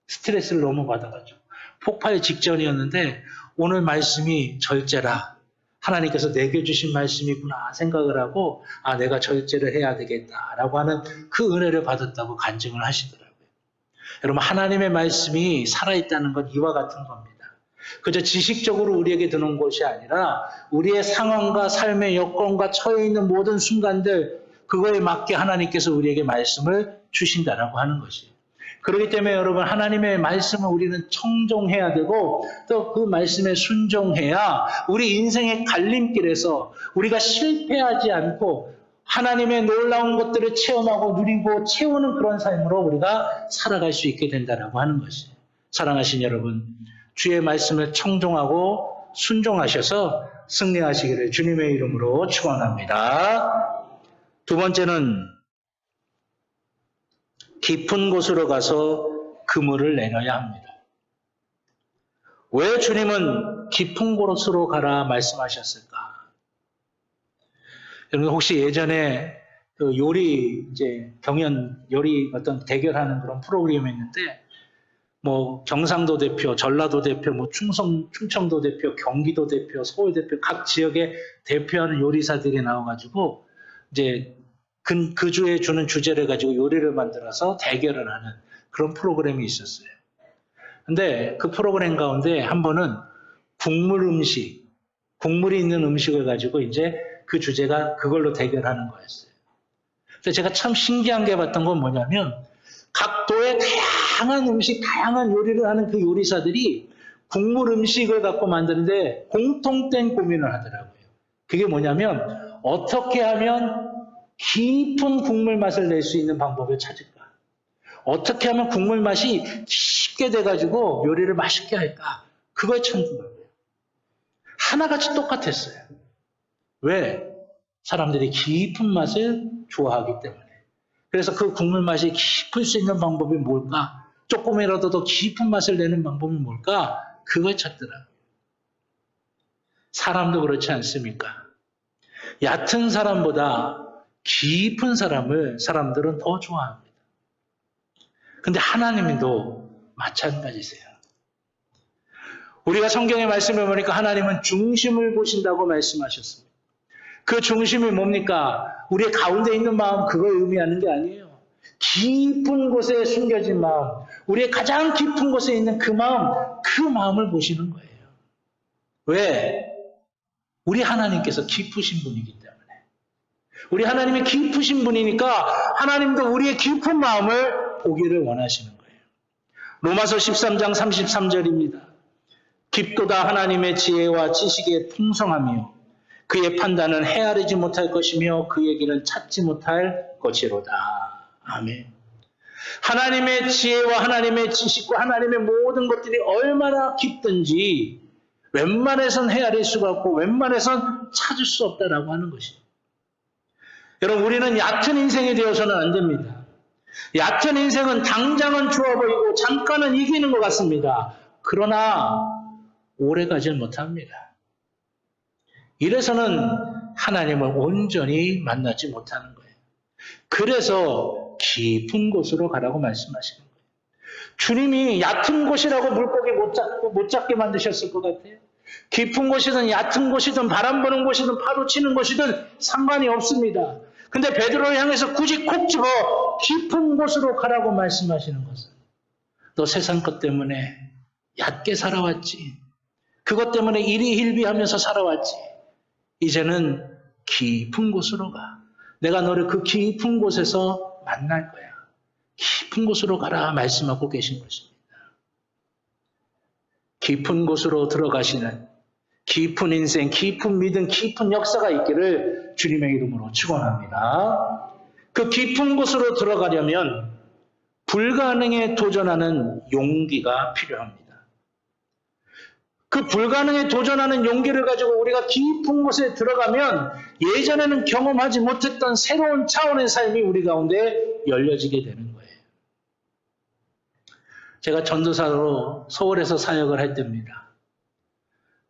스트레스를 너무 받아가지고. 폭발 직전이었는데 오늘 말씀이 절제라. 하나님께서 내게 주신 말씀이구나 생각을 하고 아 내가 절제를 해야 되겠다라고 하는 그 은혜를 받았다고 간증을 하시더라고요. 여러분 하나님의 말씀이 살아있다는 건 이와 같은 겁니다. 그저 지식적으로 우리에게 드는 것이 아니라 우리의 상황과 삶의 여건과 처해 있는 모든 순간들 그거에 맞게 하나님께서 우리에게 말씀을 주신다라고 하는 것이에요. 그렇기 때문에 여러분 하나님의 말씀을 우리는 청종해야 되고 또 그 말씀에 순종해야 우리 인생의 갈림길에서 우리가 실패하지 않고 하나님의 놀라운 것들을 체험하고 누리고 채우는 그런 삶으로 우리가 살아갈 수 있게 된다라고 하는 것이에요. 사랑하신 여러분, 주의 말씀을 청종하고 순종하셔서 승리하시기를 주님의 이름으로 축원합니다. 두 번째는 깊은 곳으로 가서 그물을 내려야 합니다. 왜 주님은 깊은 곳으로 가라 말씀하셨을까? 여러분 혹시 예전에 그 요리 경연 요리 어떤 대결하는 그런 프로그램이 있는데 뭐 경상도 대표, 전라도 대표, 뭐 충청도 대표, 경기도 대표, 서울 대표 각 지역에 대표하는 요리사들이 나와가지고 이제 그 주에 주는 주제를 가지고 요리를 만들어서 대결을 하는 그런 프로그램이 있었어요. 근데 그 프로그램 가운데 한 번은 국물이 있는 음식을 가지고 이제 그 주제가 그걸로 대결하는 거였어요. 그래서 제가 참 신기한 게 봤던 건 뭐냐면 각도의 다양한 음식, 다양한 요리를 하는 그 요리사들이 국물 음식을 갖고 만드는데 공통된 고민을 하더라고요. 그게 뭐냐면 어떻게 하면 깊은 국물 맛을 낼 수 있는 방법을 찾을까? 어떻게 하면 국물 맛이 깊게 돼가지고 요리를 맛있게 할까? 그걸 찾는 거예요. 하나같이 똑같았어요. 왜? 사람들이 깊은 맛을 좋아하기 때문에. 그래서 그 국물 맛이 깊을 수 있는 방법이 뭘까? 조금이라도 더 깊은 맛을 내는 방법이 뭘까? 그걸 찾더라고요. 사람도 그렇지 않습니까? 얕은 사람보다 깊은 사람을 사람들은 더 좋아합니다. 근데 하나님도 마찬가지세요. 우리가 성경의 말씀을 보니까 하나님은 중심을 보신다고 말씀하셨습니다. 그 중심이 뭡니까? 우리의 가운데 있는 마음 그걸 의미하는 게 아니에요. 깊은 곳에 숨겨진 마음, 우리의 가장 깊은 곳에 있는 그 마음을 보시는 거예요. 왜? 우리 하나님께서 깊으신 분이기 때문에. 우리 하나님이 깊으신 분이니까 하나님도 우리의 깊은 마음을 보기를 원하시는 거예요. 로마서 13장 33절입니다. 깊도다 하나님의 지혜와 지식의 풍성함이요 그의 판단은 헤아리지 못할 것이며 그의 길은 찾지 못할 것이로다. 아멘. 하나님의 지혜와 하나님의 지식과 하나님의 모든 것들이 얼마나 깊든지 웬만해선 헤아릴 수가 없고 웬만해선 찾을 수 없다라고 하는 것이에요. 여러분 우리는 얕은 인생이 되어서는 안 됩니다. 얕은 인생은 당장은 좋아 보이고 잠깐은 이기는 것 같습니다. 그러나 오래 가질 못합니다. 이래서는 하나님을 온전히 만나지 못하는 거예요. 그래서 깊은 곳으로 가라고 말씀하시는 거예요. 주님이 얕은 곳이라고 물고기 못 잡게 만드셨을 것 같아요. 깊은 곳이든 얕은 곳이든 바람 부는 곳이든 파도 치는 곳이든 상관이 없습니다. 근데 베드로를 향해서 굳이 콕 집어 깊은 곳으로 가라고 말씀하시는 것은 너 세상 것 때문에 얕게 살아왔지. 그것 때문에 일희일비하면서 살아왔지. 이제는 깊은 곳으로 가. 내가 너를 그 깊은 곳에서 만날 거야. 깊은 곳으로 가라 말씀하고 계신 것입니다. 깊은 곳으로 들어가시는 깊은 인생, 깊은 믿음, 깊은 역사가 있기를 주님의 이름으로 축원합니다. 그 깊은 곳으로 들어가려면 불가능에 도전하는 용기가 필요합니다. 그 불가능에 도전하는 용기를 가지고 우리가 깊은 곳에 들어가면 예전에는 경험하지 못했던 새로운 차원의 삶이 우리 가운데 열려지게 되는 거예요. 제가 전도사로 서울에서 사역을 할 때입니다.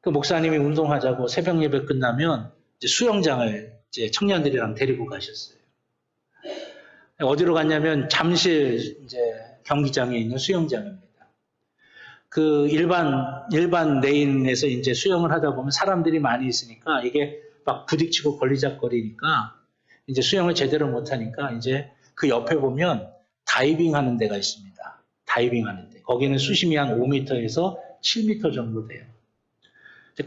그 목사님이 운동하자고 새벽 예배 끝나면 이제 수영장을 이제 청년들이랑 데리고 가셨어요. 어디로 갔냐면 잠실 이제 경기장에 있는 수영장입니다. 그 일반 레인에서 이제 수영을 하다 보면 사람들이 많이 있으니까 이게 막 부딪히고 걸리적거리니까 이제 수영을 제대로 못하니까 이제 그 옆에 보면 다이빙 하는 데가 있습니다. 다이빙 하는 데. 거기는 수심이 한 5m에서 7m 정도 돼요.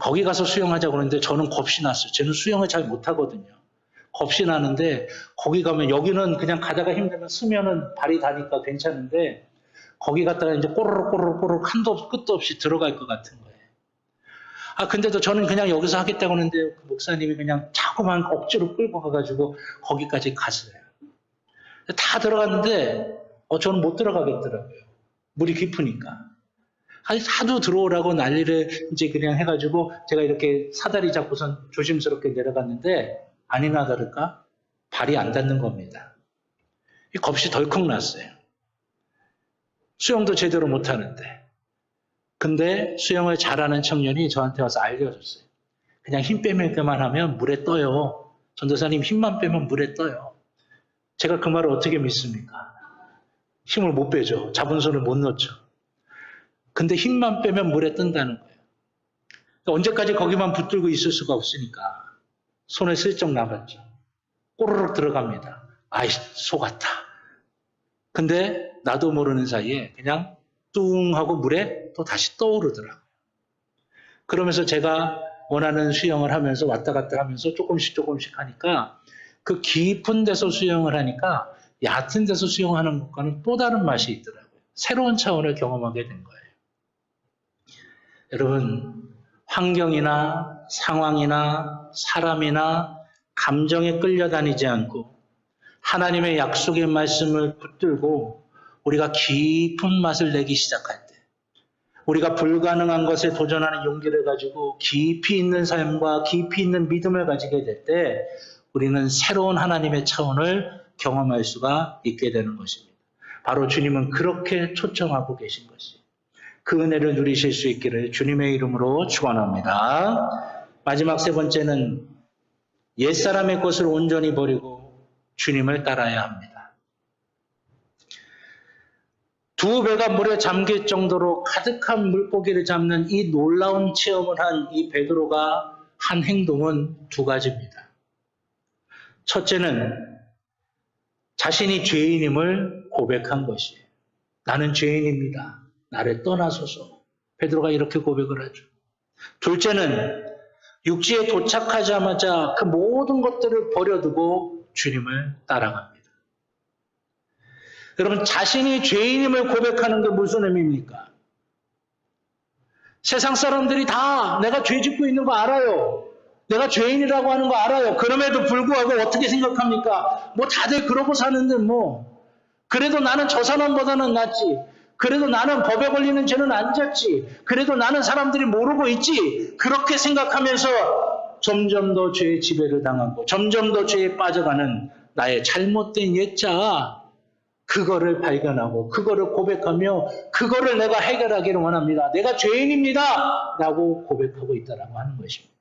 거기 가서 수영하자고 그러는데 저는 겁이 났어요. 저는 수영을 잘 못하거든요. 겁이 나는데 거기 가면 여기는 그냥 가다가 힘들면 쓰면은 발이 닿으니까 괜찮은데 거기 갔다가 이제 꼬르륵 한도 끝도 없이 들어갈 것 같은 거예요. 근데도 저는 그냥 여기서 하겠다고 하는데 그 목사님이 그냥 자꾸만 억지로 끌고 가가지고 거기까지 갔어요. 다 들어갔는데 저는 못 들어가겠더라고요. 물이 깊으니까. 하도 들어오라고 난리를 이제 그냥 해가지고 제가 이렇게 사다리 잡고선 조심스럽게 내려갔는데 아니나 다를까 발이 안 닿는 겁니다. 이 겁이 덜컥 났어요. 수영도 제대로 못하는데. 근데 수영을 잘하는 청년이 저한테 와서 알려줬어요. 그냥 힘 빼면 그만 하면 물에 떠요. 전도사님 힘만 빼면 물에 떠요. 제가 그 말을 어떻게 믿습니까? 힘을 못 빼죠. 잡은 손을 못 넣죠. 근데 힘만 빼면 물에 뜬다는 거예요. 그러니까 언제까지 거기만 붙들고 있을 수가 없으니까 손에 슬쩍 나갔죠. 꼬르륵 들어갑니다. 아이, 속았다. 근데 나도 모르는 사이에 그냥 뚱 하고 물에 또 다시 떠오르더라고요. 그러면서 제가 원하는 수영을 하면서 왔다 갔다 하면서 조금씩 하니까 그 깊은 데서 수영을 하니까 얕은 데서 수영하는 것과는 또 다른 맛이 있더라고요. 새로운 차원을 경험하게 된 거예요. 여러분, 환경이나 상황이나 사람이나 감정에 끌려다니지 않고 하나님의 약속의 말씀을 붙들고 우리가 깊은 맛을 내기 시작할 때, 우리가 불가능한 것에 도전하는 용기를 가지고 깊이 있는 삶과 깊이 있는 믿음을 가지게 될 때 우리는 새로운 하나님의 차원을 경험할 수가 있게 되는 것입니다. 바로 주님은 그렇게 초청하고 계신 것이에요. 그 은혜를 누리실 수 있기를 주님의 이름으로 축원합니다. 마지막 세 번째는 옛사람의 것을 온전히 버리고 주님을 따라야 합니다. 두 배가 물에 잠길 정도로 가득한 물고기를 잡는 이 놀라운 체험을 한 이 베드로가 한 행동은 두 가지입니다. 첫째는 자신이 죄인임을 고백한 것이에요. 나는 죄인입니다. 나를 떠나소서. 베드로가 이렇게 고백을 하죠. 둘째는 육지에 도착하자마자 그 모든 것들을 버려두고 주님을 따라갑니다. 여러분, 자신이 죄인임을 고백하는 게 무슨 의미입니까? 세상 사람들이 다 내가 죄 짓고 있는 거 알아요. 내가 죄인이라고 하는 거 알아요. 그럼에도 불구하고 어떻게 생각합니까? 뭐 다들 그러고 사는데 뭐. 그래도 나는 저 사람보다는 낫지. 그래도 나는 법에 걸리는 죄는 안 졌지. 그래도 나는 사람들이 모르고 있지. 그렇게 생각하면서 점점 더 죄의 지배를 당하고 점점 더 죄에 빠져가는 나의 잘못된 옛자, 그거를 발견하고 그거를 고백하며 그거를 내가 해결하기를 원합니다. 내가 죄인입니다. 라고 고백하고 있다라고 하는 것입니다.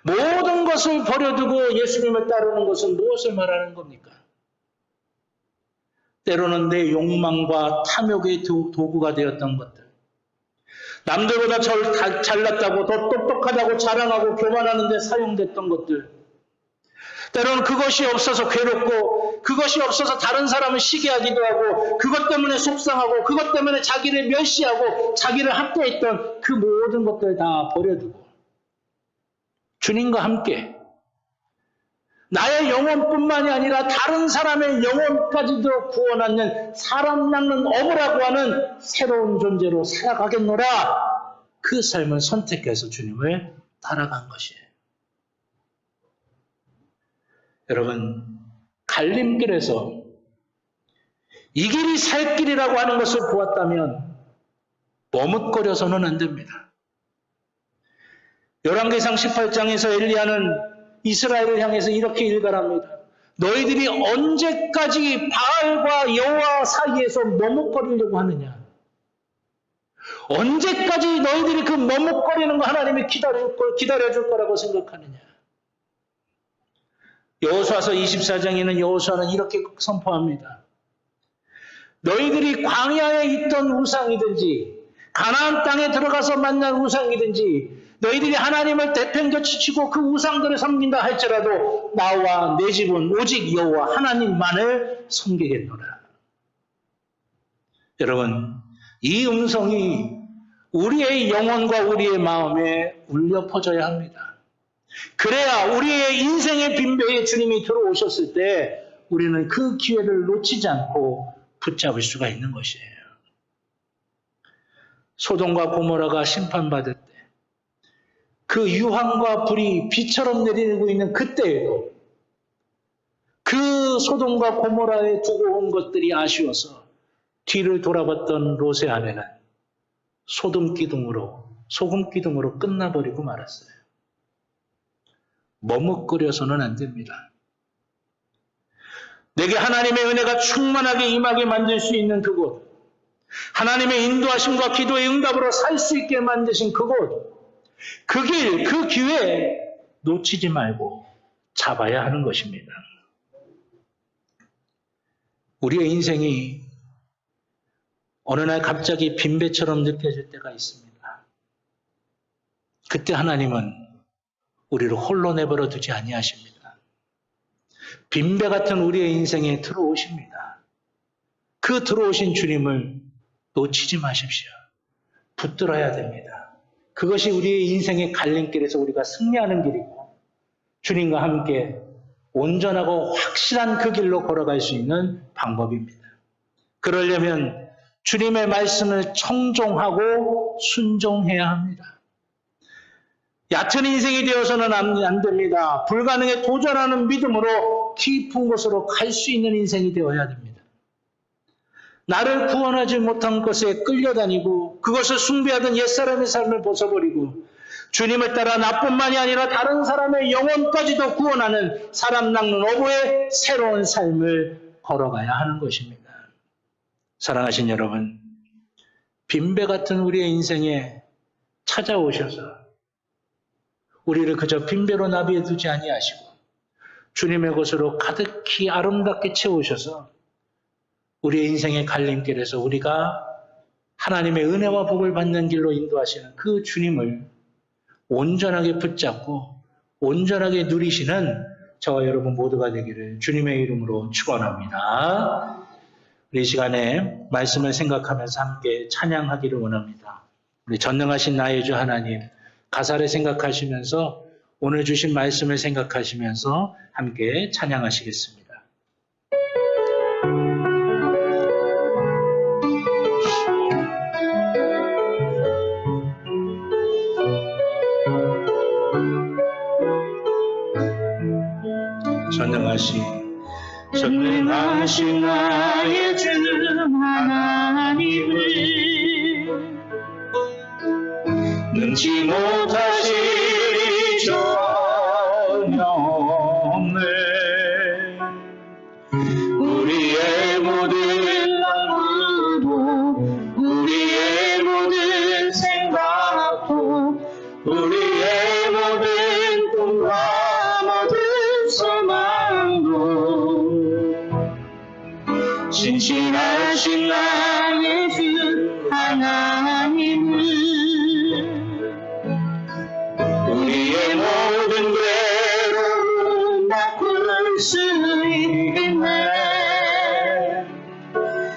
모든 것을 버려두고 예수님을 따르는 것은 무엇을 말하는 겁니까? 때로는 내 욕망과 탐욕의 도구가 되었던 것들, 남들보다 잘났다고 더 똑똑하다고 자랑하고 교만하는 데 사용됐던 것들, 때로는 그것이 없어서 괴롭고 그것이 없어서 다른 사람을 시기하기도 하고 그것 때문에 속상하고 그것 때문에 자기를 멸시하고 자기를 학대했던 그 모든 것들 다 버려두고 주님과 함께 나의 영혼뿐만이 아니라 다른 사람의 영혼까지도 구원하는 사람 낚는 어부라고 하는 새로운 존재로 살아가겠노라. 그 삶을 선택해서 주님을 따라간 것이에요. 여러분, 갈림길에서 이 길이 살 길이라고 하는 것을 보았다면 머뭇거려서는 안 됩니다. 열왕기상 18장에서 엘리야는 이스라엘을 향해서 이렇게 일갈합니다. 너희들이 언제까지 바알과 여호와 사이에서 머뭇거리려고 하느냐? 언제까지 너희들이 그 머뭇거리는 거 하나님이 기다려줄 거라고 생각하느냐? 여호수아서 24장에는 여호수아는 이렇게 선포합니다. 너희들이 광야에 있던 우상이든지 가나안 땅에 들어가서 만난 우상이든지 너희들이 하나님을 내팽개치고 그 우상들을 섬긴다 할지라도 나와 내 집은 오직 여호와 하나님만을 섬기겠노라. 여러분, 이 음성이 우리의 영혼과 우리의 마음에 울려 퍼져야 합니다. 그래야 우리의 인생의 빈배에 주님이 들어오셨을 때 우리는 그 기회를 놓치지 않고 붙잡을 수가 있는 것이에요. 소돔과 고모라가 심판받을 때 그 유황과 불이 비처럼 내리고 있는 그때에도 그 소돔과 고모라에 두고 온 것들이 아쉬워서 뒤를 돌아봤던 롯의 아내는 소금 기둥으로 끝나버리고 말았어요. 머뭇거려서는 안 됩니다. 내게 하나님의 은혜가 충만하게 임하게 만들 수 있는 그곳, 하나님의 인도하심과 기도의 응답으로 살 수 있게 만드신 그곳, 그 길, 그 기회 놓치지 말고 잡아야 하는 것입니다. 우리의 인생이 어느 날 갑자기 빈배처럼 느껴질 때가 있습니다. 그때 하나님은 우리를 홀로 내버려 두지 아니하십니다. 빈배 같은 우리의 인생에 들어오십니다. 그 들어오신 주님을 놓치지 마십시오. 붙들어야 됩니다. 그것이 우리의 인생의 갈림길에서 우리가 승리하는 길이고 주님과 함께 온전하고 확실한 그 길로 걸어갈 수 있는 방법입니다. 그러려면 주님의 말씀을 청종하고 순종해야 합니다. 얕은 인생이 되어서는 안 됩니다. 불가능에 도전하는 믿음으로 깊은 곳으로 갈 수 있는 인생이 되어야 됩니다. 나를 구원하지 못한 것에 끌려다니고 그것을 숭배하던 옛사람의 삶을 벗어버리고 주님을 따라 나뿐만이 아니라 다른 사람의 영혼까지도 구원하는 사람 낚는 어부의 새로운 삶을 걸어가야 하는 것입니다. 사랑하신 여러분, 빈배 같은 우리의 인생에 찾아오셔서 우리를 그저 빈배로 나비에 두지 아니하시고 주님의 것으로 가득히 아름답게 채우셔서 우리의 인생의 갈림길에서 우리가 하나님의 은혜와 복을 받는 길로 인도하시는 그 주님을 온전하게 붙잡고 온전하게 누리시는 저와 여러분 모두가 되기를 주님의 이름으로 축원합니다. 우리 시간에 말씀을 생각하면서 함께 찬양하기를 원합니다. 우리 전능하신 나의 주 하나님, 가사를 생각하시면서 오늘 주신 말씀을 생각하시면서 함께 찬양하시겠습니다. 전능하신 나의 주 하나님을 능치 못하시리 전혀 없네. 우리의 모든 마음도 우리의 모든 생각도 우리의 모든 꿈과 모든 소망도 신실하신 나의 주 하나님을 우리의 모든 괴로움 바꿀 수 있네.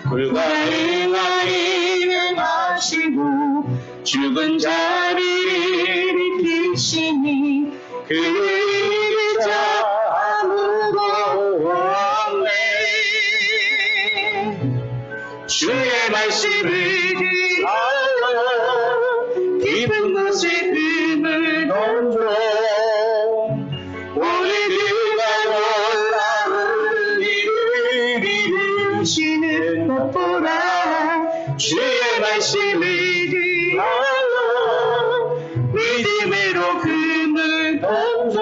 불가능한 일을 하시고 죽은 자를 일으키시니 그 일이 아무도 없네. 주의 말씀을 들어 깊은 곳에 힘을 던져 우리들과 놀라운 일을 이루시는 것 보라. 주의 말씀을 들어 믿음으로 힘을 던져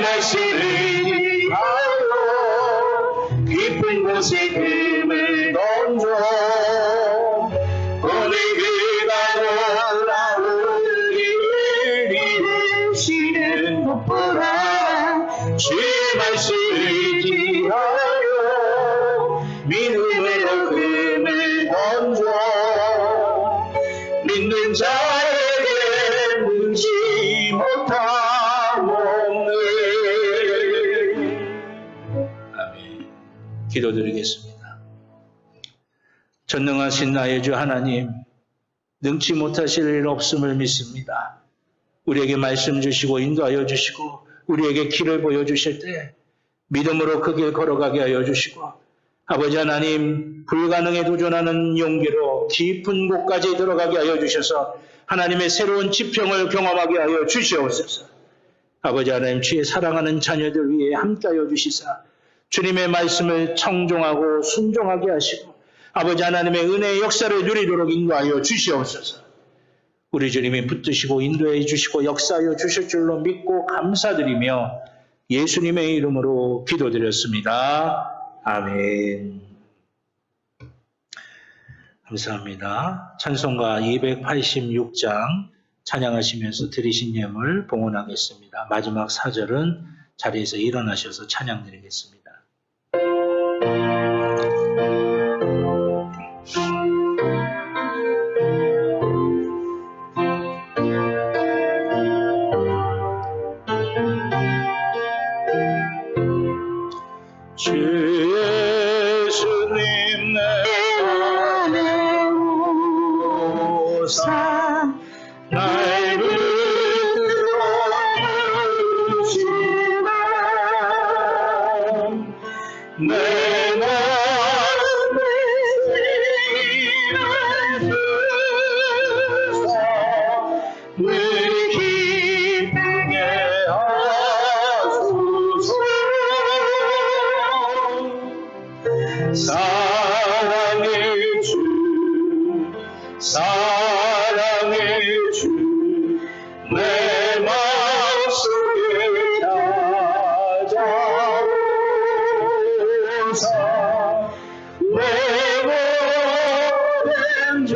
말씀을 기하여 깊은 곳에 금을 던져 오늘 그가 돌아오는 길을 이루시는 것보다 주의 말씀을 기하여 믿음으로 금을 던져 믿는 자에게 능지 못함 없네. 아멘. 기도드리겠습니다. 전능하신 나의 주 하나님, 능치 못하실 일 없음을 믿습니다. 우리에게 말씀 주시고 인도하여 주시고 우리에게 길을 보여주실 때 믿음으로 그 길 걸어가게 하여 주시고 아버지 하나님, 불가능에 도전하는 용기로 깊은 곳까지 들어가게 하여 주셔서 하나님의 새로운 지평을 경험하게 하여 주시옵소서. 아버지 하나님, 주의 사랑하는 자녀들 위해 함께하여 주시사 주님의 말씀을 청종하고 순종하게 하시고 아버지 하나님의 은혜의 역사를 누리도록 인도하여 주시옵소서. 우리 주님이 붙드시고 인도해 주시고 역사하여 주실 줄로 믿고 감사드리며 예수님의 이름으로 기도드렸습니다. 아멘. 감사합니다. 찬송가 286장 찬양하시면서 드리신 예물 봉헌하겠습니다. 마지막 4절은 자리에서 일어나셔서 찬양드리겠습니다. 주 예수님 내 안에 오사 날 붙들어 주시나 내 마음에 세일을 주사 늘 기쁘게 하소서. 사랑의 주 사랑의 주 내 마음속에 찾아오사 내 모든 죄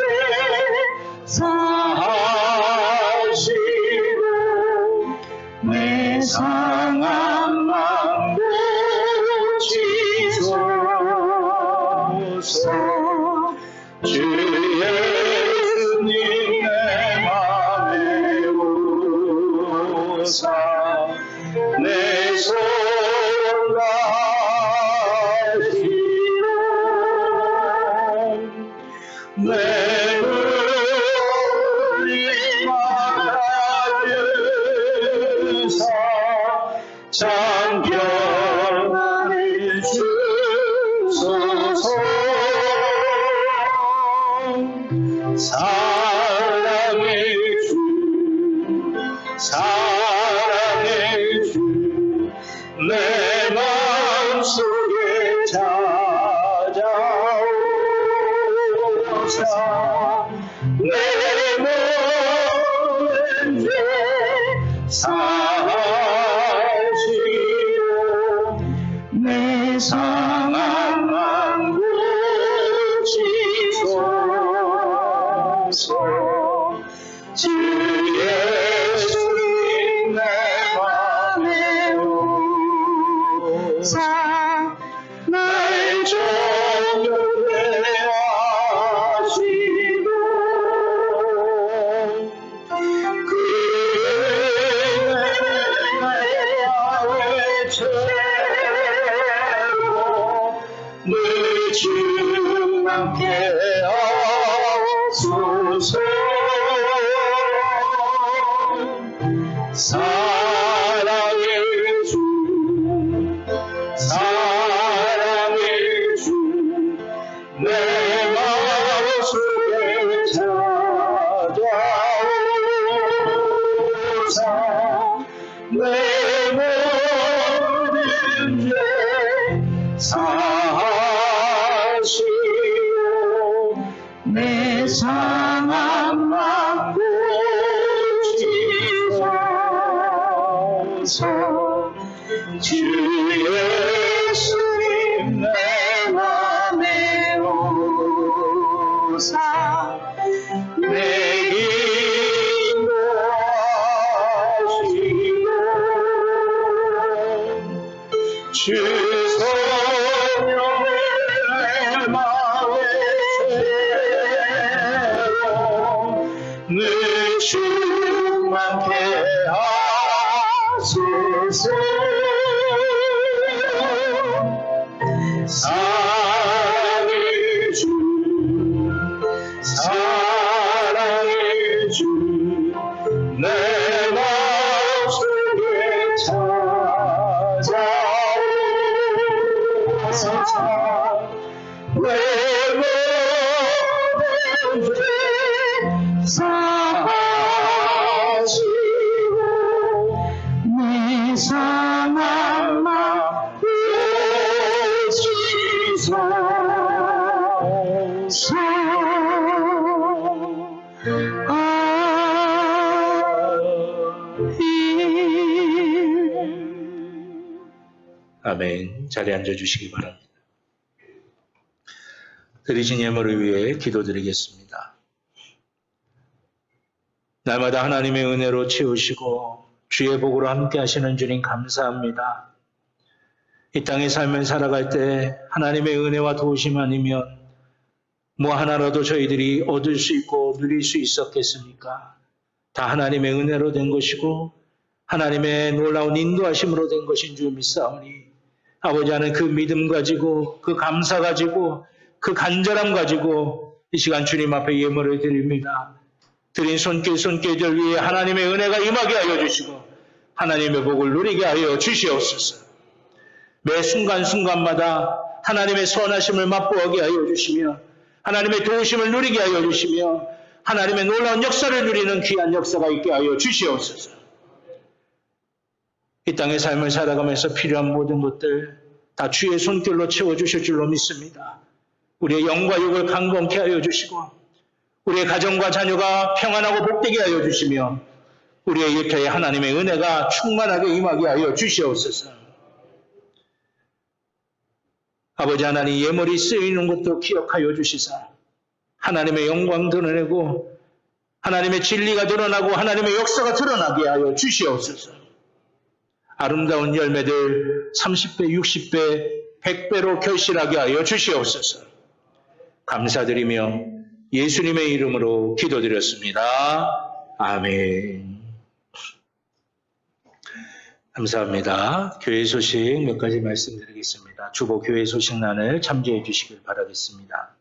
사하시고 내 상한 맘 고치소서. 주 예수님 내 맘에 오사 내 손 가시고 내 물림 받으사 참견을 주소서. 사랑의 주 사랑의 주 내 마음속에 찾아오사 내 모든 죄 사하시고 내 상한 맘 고치소서. 주 예수님 내 맘에 오사 날 정결케 하시고 그 은혜의 야외 채로 늘 주님께 하소서. 사랑의 주 사랑의 주 내 마음속에 찾아오사 내 모든 죄 사하시고 내 상한 맘 고치소서. 주 예수님 내 맘에 오사 내 기도하시고 주 성령을 내 맘에 세워 늘 충만케 하소서. 사랑의 주 사랑의 주 내 마음속에 찾아오소서. 외로운 죄 사하시고 네 상한 맘 고치소서. 아멘. 자리에 앉아주시기 바랍니다. 드리신 예물을 위해 기도드리겠습니다. 날마다 하나님의 은혜로 채우시고 주의 복으로 함께 하시는 주님 감사합니다. 이 땅의 삶을 살아갈 때 하나님의 은혜와 도우심 아니면 뭐 하나라도 저희들이 얻을 수 있고 누릴 수 있었겠습니까? 다 하나님의 은혜로 된 것이고 하나님의 놀라운 인도하심으로 된 것인 줄 믿사오니 아버지 하나님 그 믿음 가지고 그 감사 가지고 그 간절함 가지고 이 시간 주님 앞에 예물을 드립니다. 드린 손길들 위에 하나님의 은혜가 임하게 하여 주시고 하나님의 복을 누리게 하여 주시옵소서. 매 순간순간마다 하나님의 선하심을 맛보게 하여 주시며 하나님의 도우심을 누리게 하여 주시며 하나님의 놀라운 역사를 누리는 귀한 역사가 있게 하여 주시옵소서. 이 땅의 삶을 살아가면서 필요한 모든 것들 다 주의 손길로 채워주실 줄로 믿습니다. 우리의 영과 육을 강건케 하여 주시고 우리의 가정과 자녀가 평안하고 복되게 하여 주시며 우리의 일터에 하나님의 은혜가 충만하게 임하게 하여 주시옵소서. 아버지 하나님 예물이 쓰이는 것도 기억하여 주시사 하나님의 영광 드러내고 하나님의 진리가 드러나고 하나님의 역사가 드러나게 하여 주시옵소서. 아름다운 열매들 30배, 60배, 100배로 결실하게 하여 주시옵소서. 감사드리며 예수님의 이름으로 기도드렸습니다. 아멘. 감사합니다. 교회 소식 몇 가지 말씀드리겠습니다. 주보 교회 소식란을 참조해 주시길 바라겠습니다.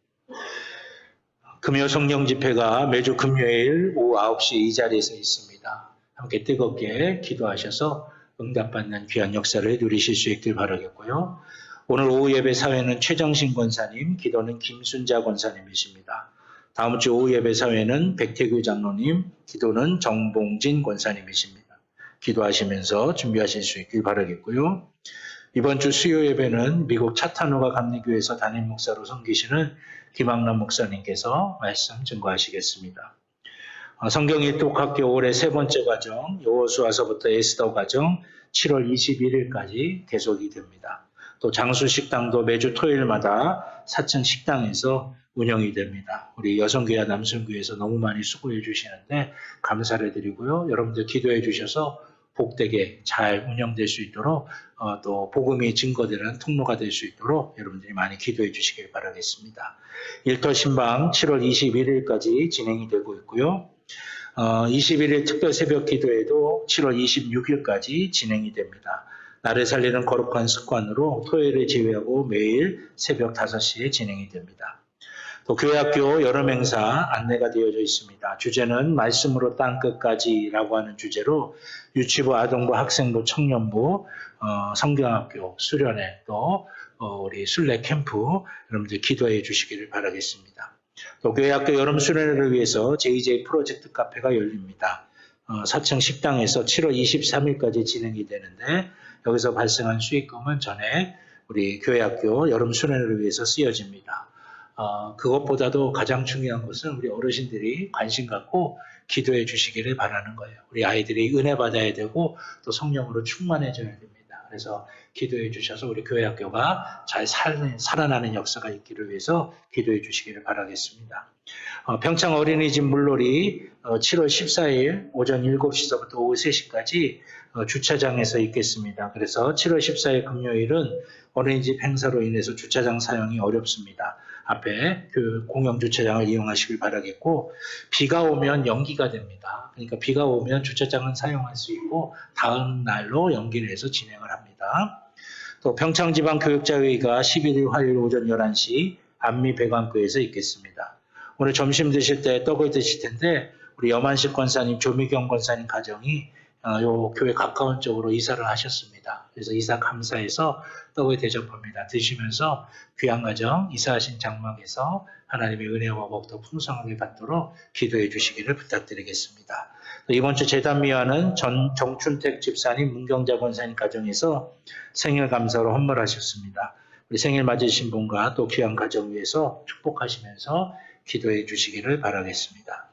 금요 성령 집회가 매주 금요일 오후 9시 이 자리에서 있습니다. 함께 뜨겁게 기도하셔서 응답받는 귀한 역사를 누리실 수 있길 바라겠고요. 오늘 오후 예배 사회는 최정신 권사님, 기도는 김순자 권사님이십니다. 다음 주 오후 예배 사회는 백태규 장로님, 기도는 정봉진 권사님이십니다. 기도하시면서 준비하실 수 있길 바라겠고요. 이번 주 수요 예배는 미국 차타노가 감리교회에서 담임 목사로 섬기시는 김학남 목사님께서 말씀 증거하시겠습니다. 성경 일독학교 올해 세 번째 과정, 여호수아서부터 에스더 과정 7월 21일까지 계속이 됩니다. 또 장수식당도 매주 토요일마다 4층 식당에서 운영이 됩니다. 우리 여성교회와 남성교회에서 너무 많이 수고해 주시는데 감사를 드리고요. 여러분들 기도해 주셔서 복되게 잘 운영될 수 있도록 또 복음이 증거되는 통로가 될 수 있도록 여러분들이 많이 기도해 주시길 바라겠습니다. 일터 신방 7월 21일까지 진행이 되고 있고요. 21일 특별 새벽 기도회도 7월 26일까지 진행이 됩니다. 나를 살리는 거룩한 습관으로 토요일을 제외하고 매일 새벽 5시에 진행이 됩니다. 또 교회학교 여름 행사 안내가 되어져 있습니다. 주제는 말씀으로 땅끝까지라고 하는 주제로 유치부, 아동부, 학생부, 청년부, 성경학교, 수련회 또 우리 순례 캠프 여러분들 기도해 주시기를 바라겠습니다. 또 교회학교 여름 수련회를 위해서 JJ 프로젝트 카페가 열립니다. 4층 식당에서 7월 23일까지 진행이 되는데 여기서 발생한 수익금은 전액 우리 교회학교 여름 수련회를 위해서 쓰여집니다. 그것보다도 가장 중요한 것은 우리 어르신들이 관심 갖고 기도해 주시기를 바라는 거예요. 우리 아이들이 은혜 받아야 되고 또 성령으로 충만해져야 됩니다. 그래서 기도해 주셔서 우리 교회 학교가 잘 살아나는 역사가 있기를 위해서 기도해 주시기를 바라겠습니다. 평창 어린이집 물놀이 7월 14일 오전 7시서부터 오후 3시까지 주차장에서 있겠습니다. 그래서 7월 14일 금요일은 어린이집 행사로 인해서 주차장 사용이 어렵습니다. 앞에 그 공영 주차장을 이용하시길 바라겠고, 비가 오면 연기가 됩니다. 그러니까 비가 오면 주차장은 사용할 수 있고 다음 날로 연기를 해서 진행을 합니다. 또 평창지방교육자회의가 11일 화요일 오전 11시 안미배관교에서 있겠습니다. 오늘 점심 드실 때 떡을 드실 텐데 우리 염한식 권사님, 조미경 권사님 가정이 요 교회 가까운 쪽으로 이사를 하셨습니다. 그래서 이사 감사해서 떡을 대접합니다. 드시면서 귀한 가정 이사하신 장막에서 하나님의 은혜와 복 더 풍성하게 받도록 기도해 주시기를 부탁드리겠습니다. 이번 주 제단미화는 정춘택 집사님, 문경자 권사님 가정에서 생일 감사로 헌물하셨습니다. 우리 생일 맞으신 분과 또 귀한 가정 위해서 축복하시면서 기도해 주시기를 바라겠습니다.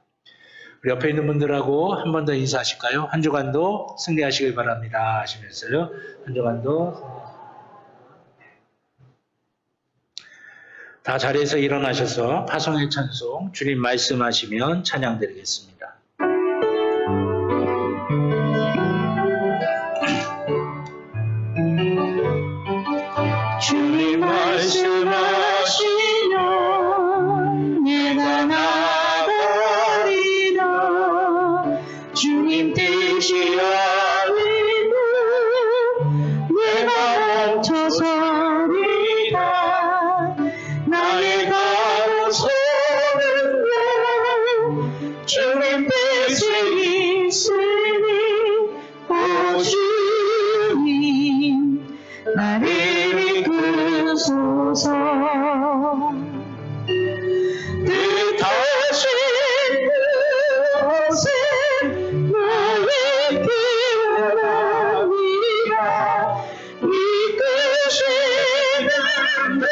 우리 옆에 있는 분들하고 한 번 더 인사하실까요? 한 주간도 승리하시길 바랍니다 하시면서요. 한 주간도 다 자리에서 일어나셔서 파송의 찬송 주님 말씀하시면 찬양 드리겠습니다. 주님 말씀하시면 내가 나가리라. 주님 뜻이 아니면 내가 멈춰서리라. 나의 가로서는 주님 뜻이 있으니 오 주님 나를 이끄소서. 뜻하신 곳에 나의 기원하니라. 이끄시는 데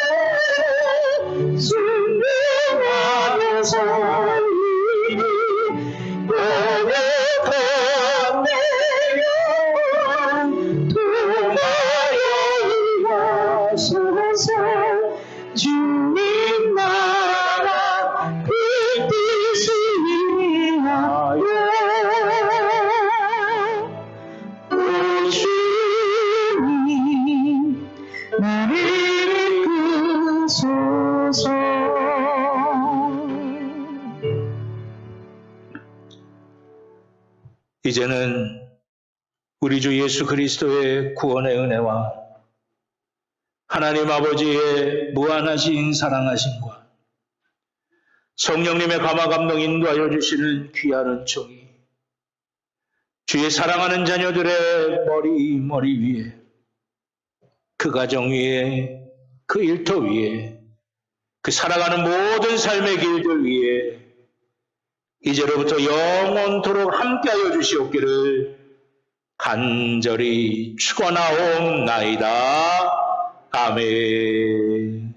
순종하면서 고백한 내 영혼 통하여 이하소서. 주님 나라 그 뜻을 위하여 오 주님 나를 이끄소서. 이제는 우리 주 예수 그리스도의 구원의 은혜와 하나님 아버지의 무한하신 사랑하심과 성령님의 감화 감동 인도하여 주시는 귀한 은총이 주의 사랑하는 자녀들의 머리 위에, 그 가정 위에, 그 일터 위에, 그 살아가는 모든 삶의 길들 위에 이제로부터 영원토록 함께하여 주시옵기를 간절히 축원하옵나이다. 아멘.